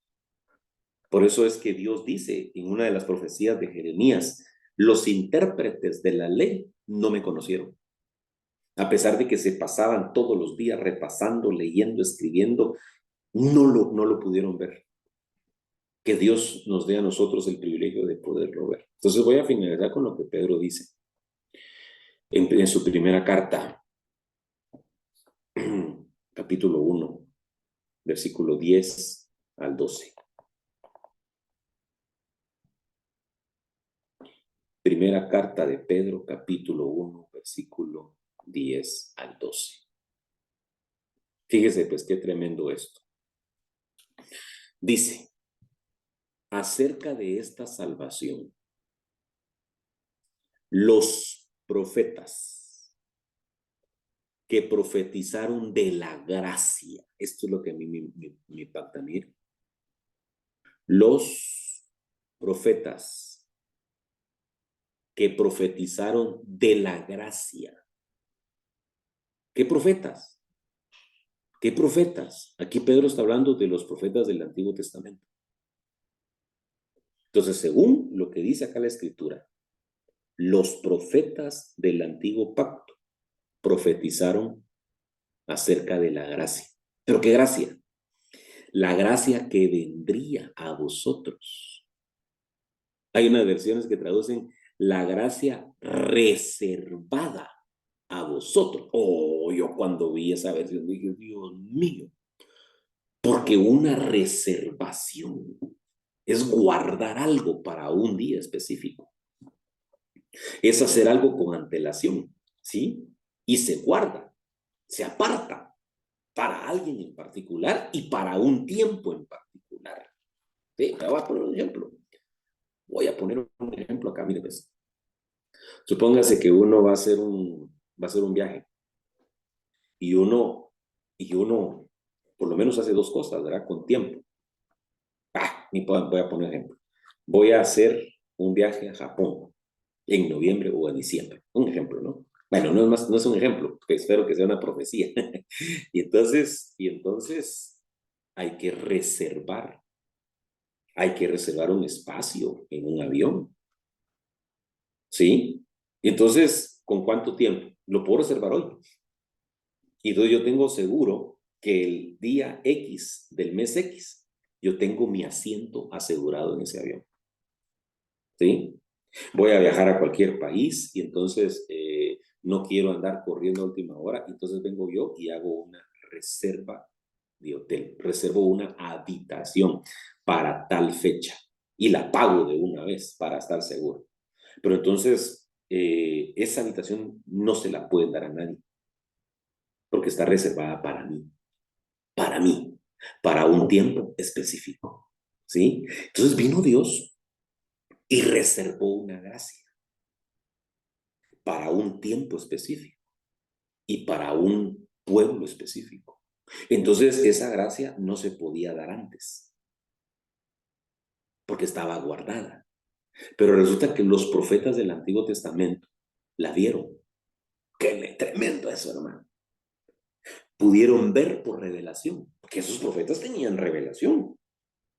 Por eso es que Dios dice en una de las profecías de Jeremías, los intérpretes de la ley no me conocieron. A pesar de que se pasaban todos los días repasando, leyendo, escribiendo, no lo pudieron ver. Que Dios nos dé a nosotros el privilegio de poderlo ver. Entonces voy a finalizar con lo que Pedro dice en su primera carta, capítulo 1, versículo 10 al 12. Primera carta de Pedro, capítulo 1, versículo 10 al 12. Fíjese, pues, qué tremendo esto. Dice, acerca de esta salvación, los profetas que profetizaron de la gracia, esto es lo que a mí me impacta, mire, los profetas que profetizaron de la gracia. ¿Qué profetas? ¿Qué profetas? Aquí Pedro está hablando de los profetas del Antiguo Testamento. Entonces, según lo que dice acá la Escritura, los profetas del Antiguo Pacto profetizaron acerca de la gracia. ¿Pero qué gracia? La gracia que vendría a vosotros. Hay unas versiones que traducen la gracia reservada a vosotros. Oh, yo cuando vi esa versión dije, Dios mío, porque una reservación es guardar algo para un día específico. Es hacer algo con antelación, ¿sí? Y se guarda, se aparta para alguien en particular y para un tiempo en particular. ¿Sí? Voy a poner un ejemplo. Voy a poner un ejemplo acá, mire pues. Supóngase que uno va a hacer un viaje y uno por lo menos hace dos cosas, ¿verdad? Con tiempo. Voy a poner ejemplo. Voy a hacer un viaje a Japón en noviembre o en diciembre. Un ejemplo, ¿no? Bueno, no es un ejemplo, que espero que sea una profecía. y entonces hay que reservar un espacio en un avión, ¿sí? Y entonces, ¿con cuánto tiempo? Lo puedo reservar hoy. Y entonces yo tengo seguro que el día X del mes X, yo tengo mi asiento asegurado en ese avión, ¿sí? Voy a viajar a cualquier país y entonces no quiero andar corriendo a última hora, entonces vengo yo y hago una reserva de hotel, reservo una habitación para tal fecha y la pago de una vez para estar seguro. Pero entonces esa habitación no se la pueden dar a nadie porque está reservada para mí, para un tiempo específico, ¿sí? Entonces vino Dios y reservó una gracia para un tiempo específico y para un pueblo específico. Entonces esa gracia no se podía dar antes porque estaba guardada. Pero resulta que los profetas del Antiguo Testamento la vieron. ¡Qué tremendo eso, hermano! Pudieron ver por revelación, porque esos profetas tenían revelación.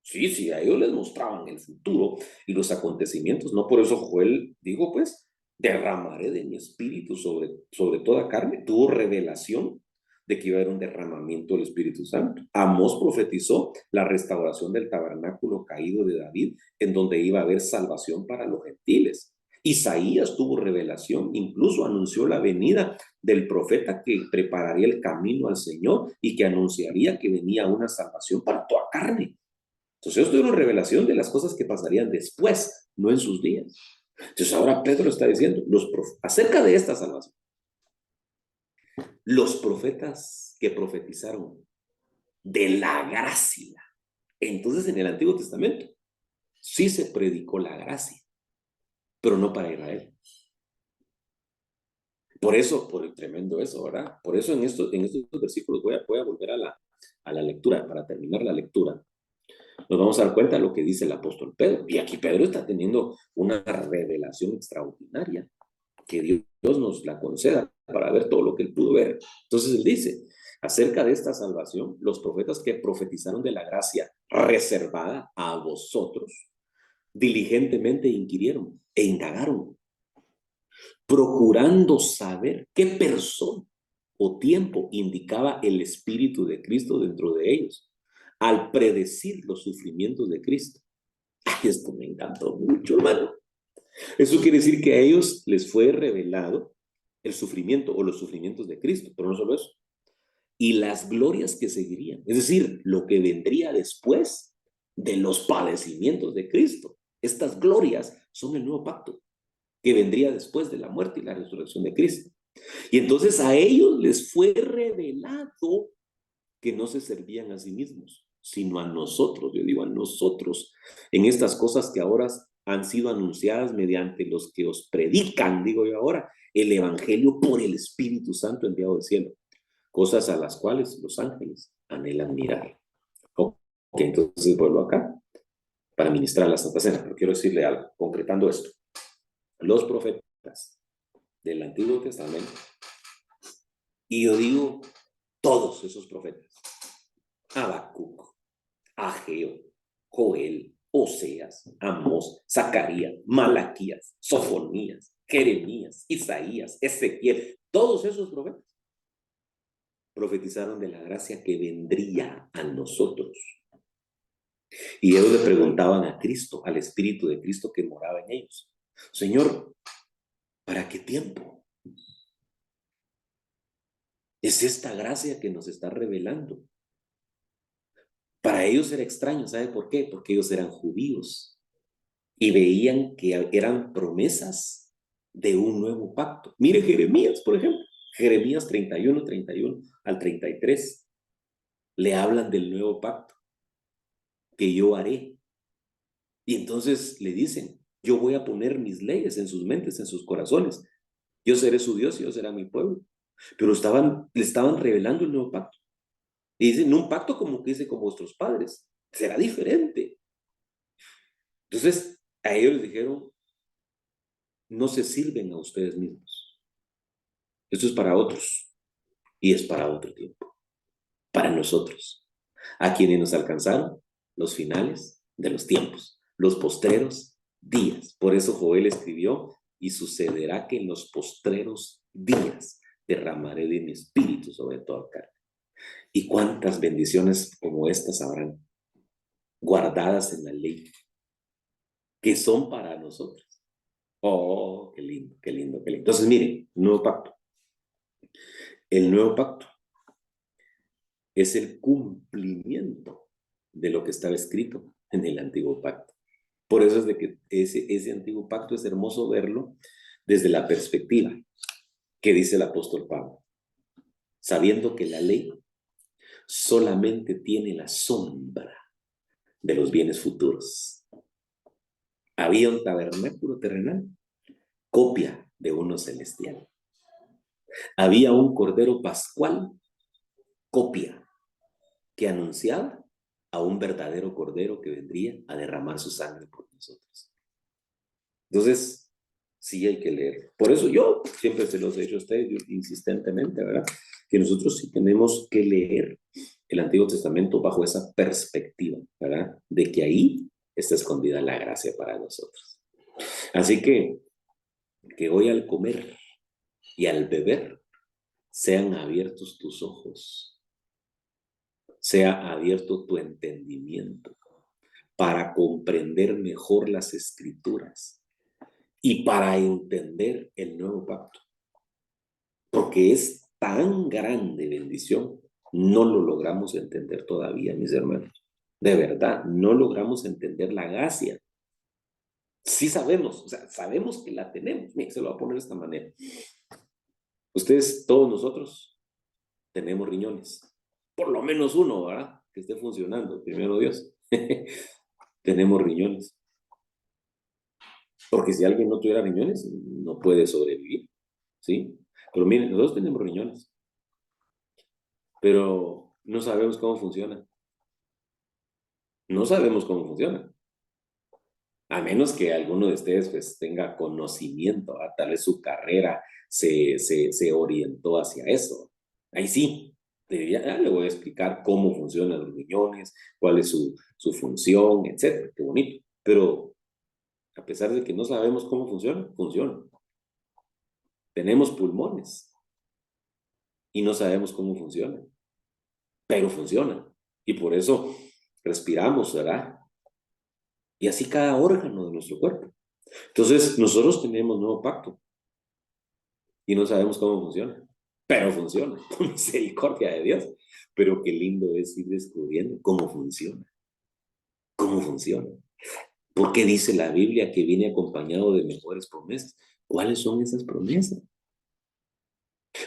Sí, sí, a ellos les mostraban el futuro y los acontecimientos. No por eso Joel dijo, pues, derramaré de mi espíritu sobre toda carne. Tuvo revelación de que iba a haber un derramamiento del Espíritu Santo. Amós profetizó la restauración del tabernáculo caído de David, en donde iba a haber salvación para los gentiles. Isaías tuvo revelación, incluso anunció la venida del profeta que prepararía el camino al Señor y que anunciaría que venía una salvación para toda carne. Entonces ellos tuvieron revelación de las cosas que pasarían después, no en sus días. Entonces ahora Pedro está diciendo, acerca de esta salvación, los profetas que profetizaron de la gracia. Entonces en el Antiguo Testamento sí se predicó la gracia, pero no para Israel. Por eso, por el tremendo eso, ¿verdad? Por eso en estos versículos voy a volver a la lectura, para terminar la lectura. Nos vamos a dar cuenta de lo que dice el apóstol Pedro. Y aquí Pedro está teniendo una revelación extraordinaria, que Dios nos la conceda para ver todo lo que él pudo ver. Entonces él dice, acerca de esta salvación, los profetas que profetizaron de la gracia reservada a vosotros, diligentemente inquirieron e indagaron, procurando saber qué persona o tiempo indicaba el Espíritu de Cristo dentro de ellos, al predecir los sufrimientos de Cristo. Ay, esto me encantó mucho, hermano. Eso quiere decir que a ellos les fue revelado el sufrimiento o los sufrimientos de Cristo, pero no solo eso, y las glorias que seguirían, es decir, lo que vendría después de los padecimientos de Cristo. Estas glorias son el nuevo pacto que vendría después de la muerte y la resurrección de Cristo. Y entonces a ellos les fue revelado que no se servían a sí mismos, sino a nosotros, yo digo a nosotros, en estas cosas que ahora han sido anunciadas mediante los que os predican, digo yo ahora, el Evangelio por el Espíritu Santo enviado del cielo, cosas a las cuales los ángeles anhelan mirar. Ok, entonces vuelvo acá para ministrar la Santa Cena, pero quiero decirle algo, concretando esto. Los profetas del Antiguo Testamento, y yo digo todos esos profetas, Habacuc, Ageo, Joel, Oseas, Amós, Zacarías, Malaquías, Sofonías, Jeremías, Isaías, Ezequiel, todos esos profetas profetizaron de la gracia que vendría a nosotros. Y ellos le preguntaban a Cristo, al Espíritu de Cristo que moraba en ellos, Señor, ¿para qué tiempo? Es esta gracia que nos está revelando. Para ellos era extraño, ¿sabe por qué? Porque ellos eran judíos y veían que eran promesas de un nuevo pacto. Mire Jeremías, por ejemplo, Jeremías 31, 31 al 33, le hablan del nuevo pacto que yo haré. Y entonces le dicen, yo voy a poner mis leyes en sus mentes, en sus corazones. Yo seré su Dios y yo será mi pueblo. Pero le estaban revelando el nuevo pacto. Y dicen, no un pacto como que dice con vuestros padres, será diferente. Entonces, a ellos les dijeron, no se sirven a ustedes mismos. Esto es para otros y es para otro tiempo. Para nosotros, a quienes nos alcanzaron los finales de los tiempos, los postreros días. Por eso Joel escribió, y sucederá que en los postreros días derramaré de mi espíritu sobre toda carne. Y cuántas bendiciones como estas habrán guardadas en la ley, que son para nosotros. Oh, qué lindo, qué lindo, qué lindo. Entonces, miren, nuevo pacto. El nuevo pacto es el cumplimiento de lo que estaba escrito en el antiguo pacto. Por eso es de que ese antiguo pacto es hermoso verlo desde la perspectiva que dice el apóstol Pablo, sabiendo que la ley solamente tiene la sombra de los bienes futuros. Había un tabernáculo terrenal, copia de uno celestial. Había un cordero pascual, copia, que anunciaba a un verdadero cordero que vendría a derramar su sangre por nosotros. Entonces, sí hay que leer. Por eso yo siempre se los he dicho a ustedes insistentemente, ¿verdad? Que nosotros sí tenemos que leer el Antiguo Testamento bajo esa perspectiva, ¿verdad? De que ahí está escondida la gracia para nosotros. Así que hoy al comer y al beber sean abiertos tus ojos, sea abierto tu entendimiento para comprender mejor las escrituras y para entender el nuevo pacto. Porque es tan grande bendición, no lo logramos entender todavía, mis hermanos. De verdad, no logramos entender la gracia. Sí sabemos, o sea, sabemos que la tenemos. Mira, se lo voy a poner de esta manera. Ustedes, todos nosotros, tenemos riñones. Por lo menos uno, ¿verdad? Que esté funcionando, primero Dios. Tenemos riñones. Porque si alguien no tuviera riñones, no puede sobrevivir, ¿sí? Pero miren, nosotros tenemos riñones, pero no sabemos cómo funcionan. No sabemos cómo funcionan. A menos que alguno de ustedes pues tenga conocimiento, ¿verdad? Tal vez su carrera se orientó hacia eso. Ahí sí, ya le voy a explicar cómo funcionan los riñones, cuál es su función, etcétera. Qué bonito. Pero a pesar de que no sabemos cómo funciona, funciona. Tenemos pulmones y no sabemos cómo funcionan, pero funcionan. Y por eso respiramos, ¿verdad? Y así cada órgano de nuestro cuerpo. Entonces, nosotros tenemos nuevo pacto y no sabemos cómo funciona, pero funciona, por misericordia de Dios. Pero qué lindo es ir descubriendo cómo funciona. Porque dice la Biblia que viene acompañado de mejores promesas. ¿Cuáles son esas promesas?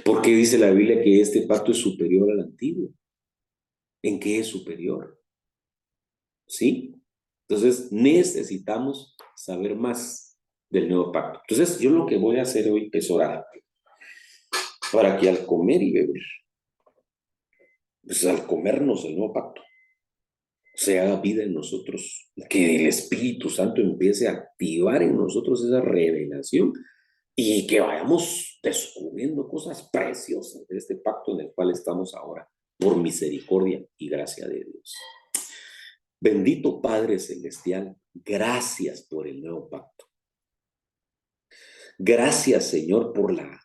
Porque dice la Biblia que este pacto es superior al antiguo. ¿En qué es superior? ¿Sí? Entonces necesitamos saber más del nuevo pacto. Entonces yo lo que voy a hacer hoy es orar para que al comer y beber, pues al comernos el nuevo pacto, se haga vida en nosotros, que el Espíritu Santo empiece a activar en nosotros esa revelación y que vayamos descubriendo cosas preciosas de este pacto en el cual estamos ahora, por misericordia y gracia de Dios. Bendito Padre Celestial, gracias por el nuevo pacto. Gracias, Señor, por la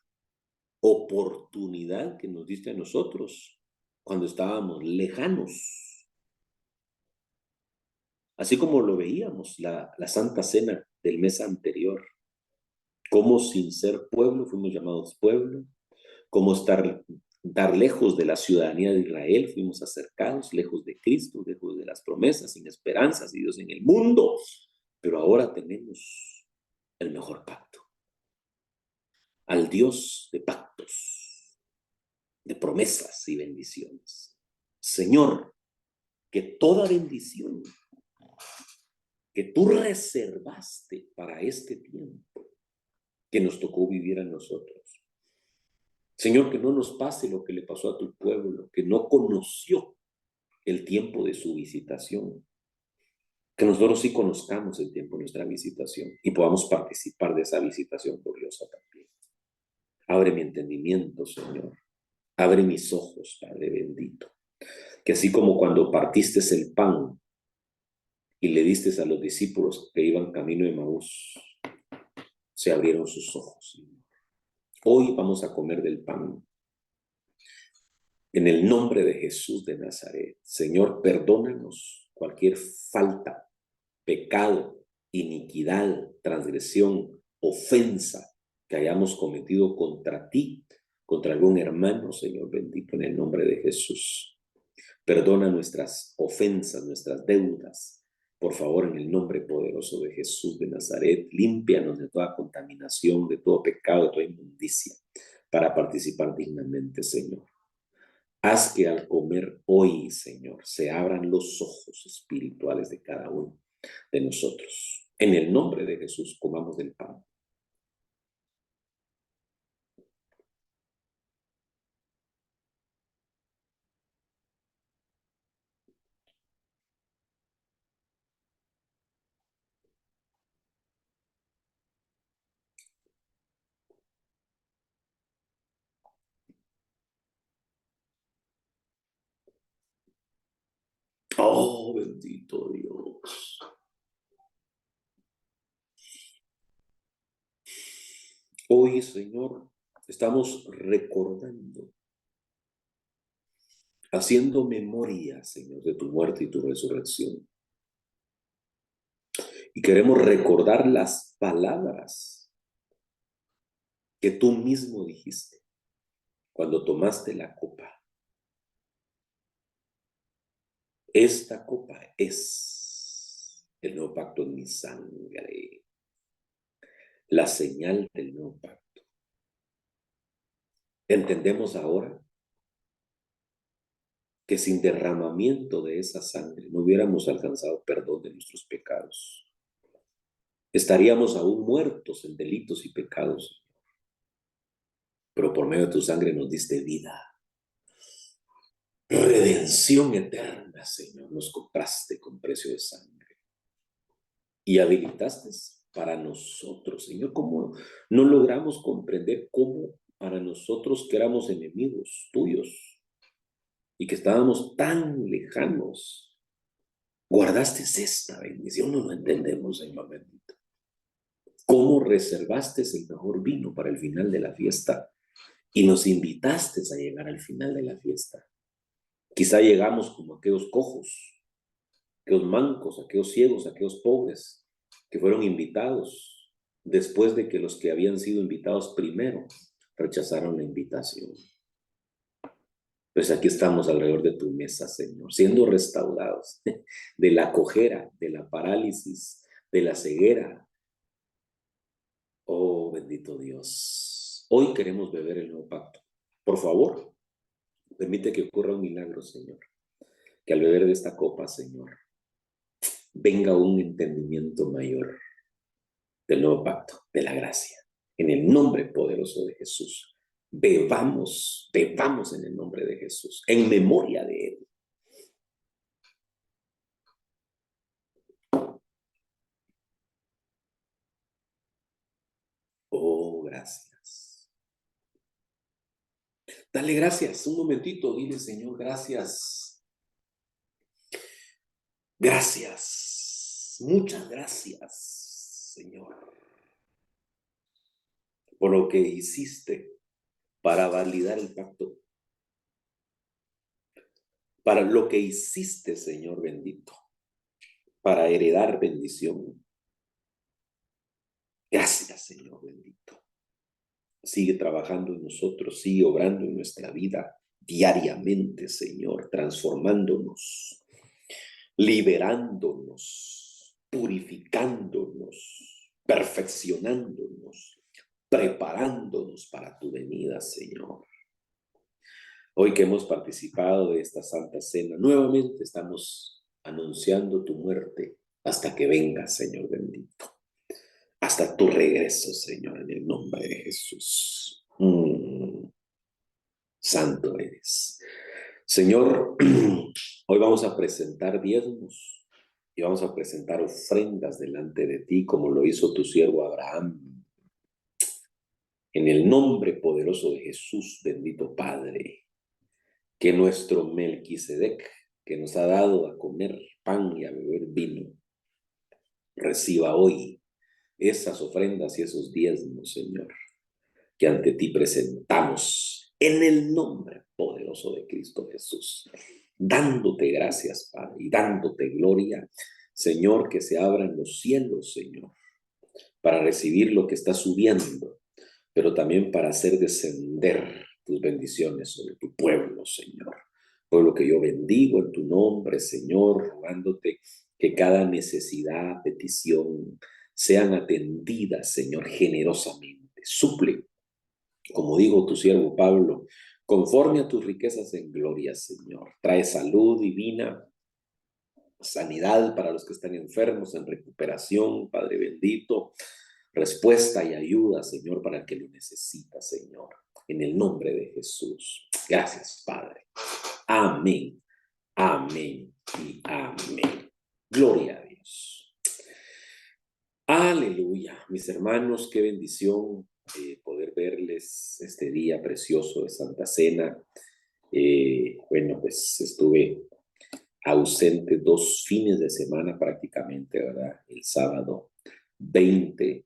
oportunidad que nos diste a nosotros cuando estábamos lejanos. Así como lo veíamos, la Santa Cena del mes anterior, como sin ser pueblo fuimos llamados pueblo, como estar lejos de la ciudadanía de Israel, fuimos acercados, lejos de Cristo, lejos de las promesas, sin esperanzas y Dios en el mundo. Pero ahora tenemos el mejor pacto, al Dios de pactos, de promesas y bendiciones. Señor, que toda bendición que tú reservaste para este tiempo que nos tocó vivir a nosotros. Señor, que no nos pase lo que le pasó a tu pueblo, que no conoció el tiempo de su visitación. Que nosotros sí conozcamos el tiempo de nuestra visitación y podamos participar de esa visitación gloriosa también. Abre mi entendimiento, Señor. Abre mis ojos, Padre bendito. Que así como cuando partiste el pan y le diste a los discípulos que iban camino de Maús, se abrieron sus ojos. Hoy vamos a comer del pan. En el nombre de Jesús de Nazaret, Señor, perdónanos cualquier falta, pecado, iniquidad, transgresión, ofensa que hayamos cometido contra ti, contra algún hermano, Señor bendito, en el nombre de Jesús. Perdona nuestras ofensas, nuestras deudas. Por favor, en el nombre poderoso de Jesús de Nazaret, límpianos de toda contaminación, de todo pecado, de toda inmundicia, para participar dignamente, Señor. Haz que al comer hoy, Señor, se abran los ojos espirituales de cada uno de nosotros. En el nombre de Jesús, comamos del pan. Oh, bendito Dios. Hoy, Señor, estamos recordando, haciendo memoria, Señor, de tu muerte y tu resurrección. Y queremos recordar las palabras que tú mismo dijiste cuando tomaste la copa. Esta copa es el nuevo pacto en mi sangre, la señal del nuevo pacto. Entendemos ahora que sin derramamiento de esa sangre no hubiéramos alcanzado perdón de nuestros pecados. Estaríamos aún muertos en delitos y pecados, pero por medio de tu sangre nos diste vida. Redención eterna, Señor, nos compraste con precio de sangre. Y habilitaste para nosotros, Señor, ¿cómo no logramos comprender cómo para nosotros que éramos enemigos tuyos y que estábamos tan lejanos, guardaste esta bendición? No lo entendemos, Señor bendito. ¿Cómo reservaste el mejor vino para el final de la fiesta y nos invitaste a llegar al final de la fiesta? Quizá llegamos como aquellos cojos, aquellos mancos, aquellos ciegos, aquellos pobres que fueron invitados después de que los que habían sido invitados primero rechazaron la invitación. Pues aquí estamos alrededor de tu mesa, Señor, siendo restaurados de la cojera, de la parálisis, de la ceguera. Oh, bendito Dios. Hoy queremos beber el nuevo pacto. Por favor, permite que ocurra un milagro, Señor. Que al beber de esta copa, Señor, venga un entendimiento mayor del nuevo pacto, de la gracia. En el nombre poderoso de Jesús. Bebamos en el nombre de Jesús, en memoria de Él. Oh, gracias. Dale gracias, un momentito, dile, Señor, gracias. Gracias, muchas gracias, Señor, por lo que hiciste para validar el pacto, para lo que hiciste, Señor bendito, para heredar bendición. Gracias, Señor bendito. Sigue trabajando en nosotros, sigue obrando en nuestra vida diariamente, Señor, transformándonos, liberándonos, purificándonos, perfeccionándonos, preparándonos para tu venida, Señor. Hoy que hemos participado de esta Santa Cena, nuevamente estamos anunciando tu muerte hasta que vengas, Señor bendito. Hasta tu regreso, Señor, en el nombre de Jesús. Santo eres. Señor, hoy vamos a presentar diezmos y vamos a presentar ofrendas delante de ti, como lo hizo tu siervo Abraham. En el nombre poderoso de Jesús, bendito Padre, que nuestro Melquisedec, que nos ha dado a comer pan y a beber vino, reciba hoy esas ofrendas y esos diezmos, Señor, que ante ti presentamos en el nombre poderoso de Cristo Jesús, dándote gracias, Padre, y dándote gloria, Señor, que se abran los cielos, Señor, para recibir lo que está subiendo, pero también para hacer descender tus bendiciones sobre tu pueblo, Señor. Pueblo que yo bendigo en tu nombre, Señor, rogándote que cada necesidad, petición, sean atendidas, Señor, generosamente. Suple, como dijo tu siervo Pablo, conforme a tus riquezas en gloria, Señor. Trae salud divina, sanidad para los que están enfermos, en recuperación, Padre bendito. Respuesta y ayuda, Señor, para el que lo necesita, Señor. En el nombre de Jesús. Gracias, Padre. Amén, amén y amén. Gloria a Dios. Aleluya. Mis hermanos, qué bendición poder verles este día precioso de Santa Cena. Bueno, pues estuve ausente 2 fines de semana prácticamente, ¿verdad? El sábado 20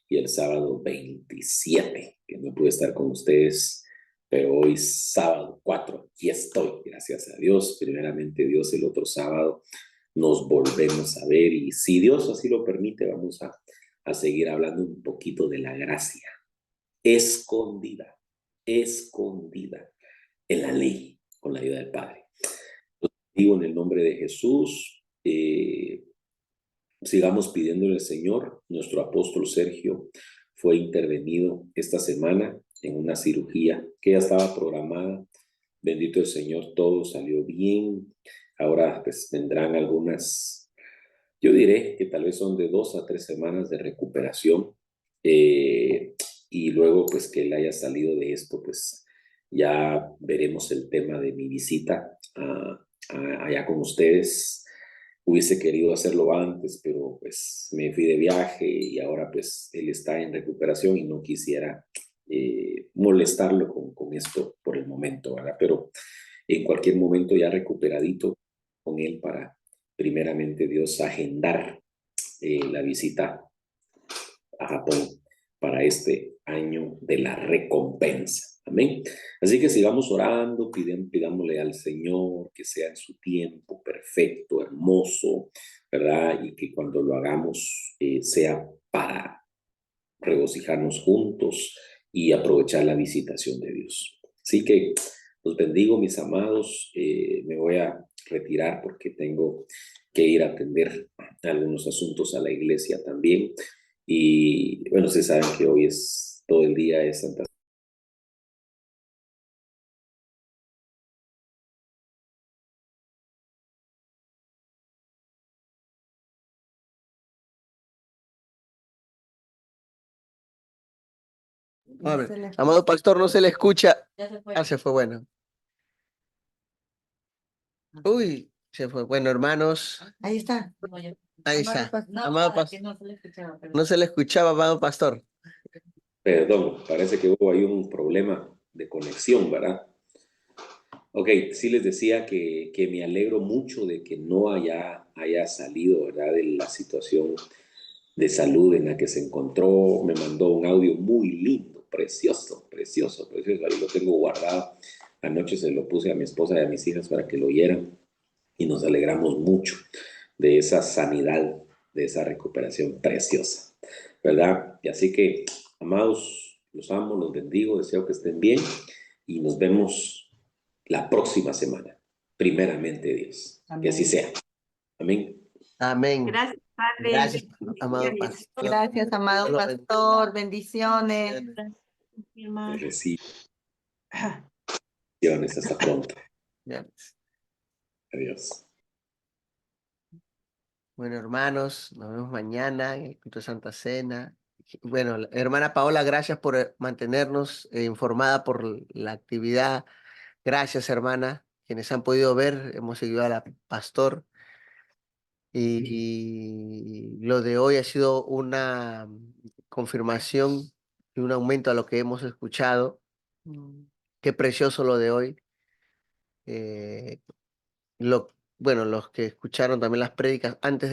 y el sábado 27, que no pude estar con ustedes, pero hoy sábado 4, aquí estoy, gracias a Dios. Primeramente Dios, el otro sábado nos volvemos a ver y si Dios así lo permite, vamos a seguir hablando un poquito de la gracia escondida, escondida en la ley con la ayuda del Padre. Digo en el nombre de Jesús, sigamos pidiéndole al Señor. Nuestro apóstol Sergio fue intervenido esta semana en una cirugía que ya estaba programada. Bendito el Señor, todo salió bien. Ahora pues vendrán algunas, yo diré que tal vez son de 2 a 3 semanas de recuperación. Y luego pues que él haya salido de esto, pues ya veremos el tema de mi visita allá con ustedes. Hubiese querido hacerlo antes, pero pues me fui de viaje y ahora pues él está en recuperación y no quisiera molestarlo con esto por el momento, ¿verdad? Pero en cualquier momento ya recuperadito con él para primeramente Dios agendar la visita a Japón para este año de la recompensa. Amén. Así que sigamos orando, pidámosle al Señor que sea en su tiempo perfecto, hermoso, ¿verdad? Y que cuando lo hagamos sea para regocijarnos juntos y aprovechar la visitación de Dios. Así que los bendigo, mis amados. Me voy a retirar porque tengo que ir a atender algunos asuntos a la iglesia también. Y bueno, ustedes saben que hoy es todo el día de Santa. A ver, amado pastor, no se le escucha. Ah, se fue, bueno. Uy, se fue. Bueno, hermanos. Ahí está. Ahí está. No, Amado pastor. no se le escuchaba. No se le escuchaba, amado pastor. Perdón, parece que hubo ahí un problema de conexión, ¿verdad? Ok, sí les decía que me alegro mucho de que no haya salido, ¿verdad? De la situación de salud en la que se encontró. Me mandó un audio muy lindo, precioso, precioso, precioso. Ahí lo tengo guardado. Anoche se lo puse a mi esposa y a mis hijas para que lo oyeran y nos alegramos mucho de esa sanidad, de esa recuperación preciosa, ¿verdad? Y así que, amados, los amo, los bendigo, deseo que estén bien y nos vemos la próxima semana, primeramente Dios. Amén. Que así sea. Amén. Amén. Gracias, Padre. Gracias, amado pastor. Gracias, amado pastor. Bendiciones. Recibe bendiciones. Hasta pronto. Ya. Adiós. Bueno, hermanos, nos vemos mañana en el culto de Santa Cena. Bueno, hermana Paola, gracias por mantenernos informada por la actividad. Gracias, hermana. Quienes han podido ver, hemos seguido a la pastor. Y lo de hoy ha sido una confirmación y un aumento a lo que hemos escuchado. Qué precioso lo de hoy. Bueno, los que escucharon también las prédicas antes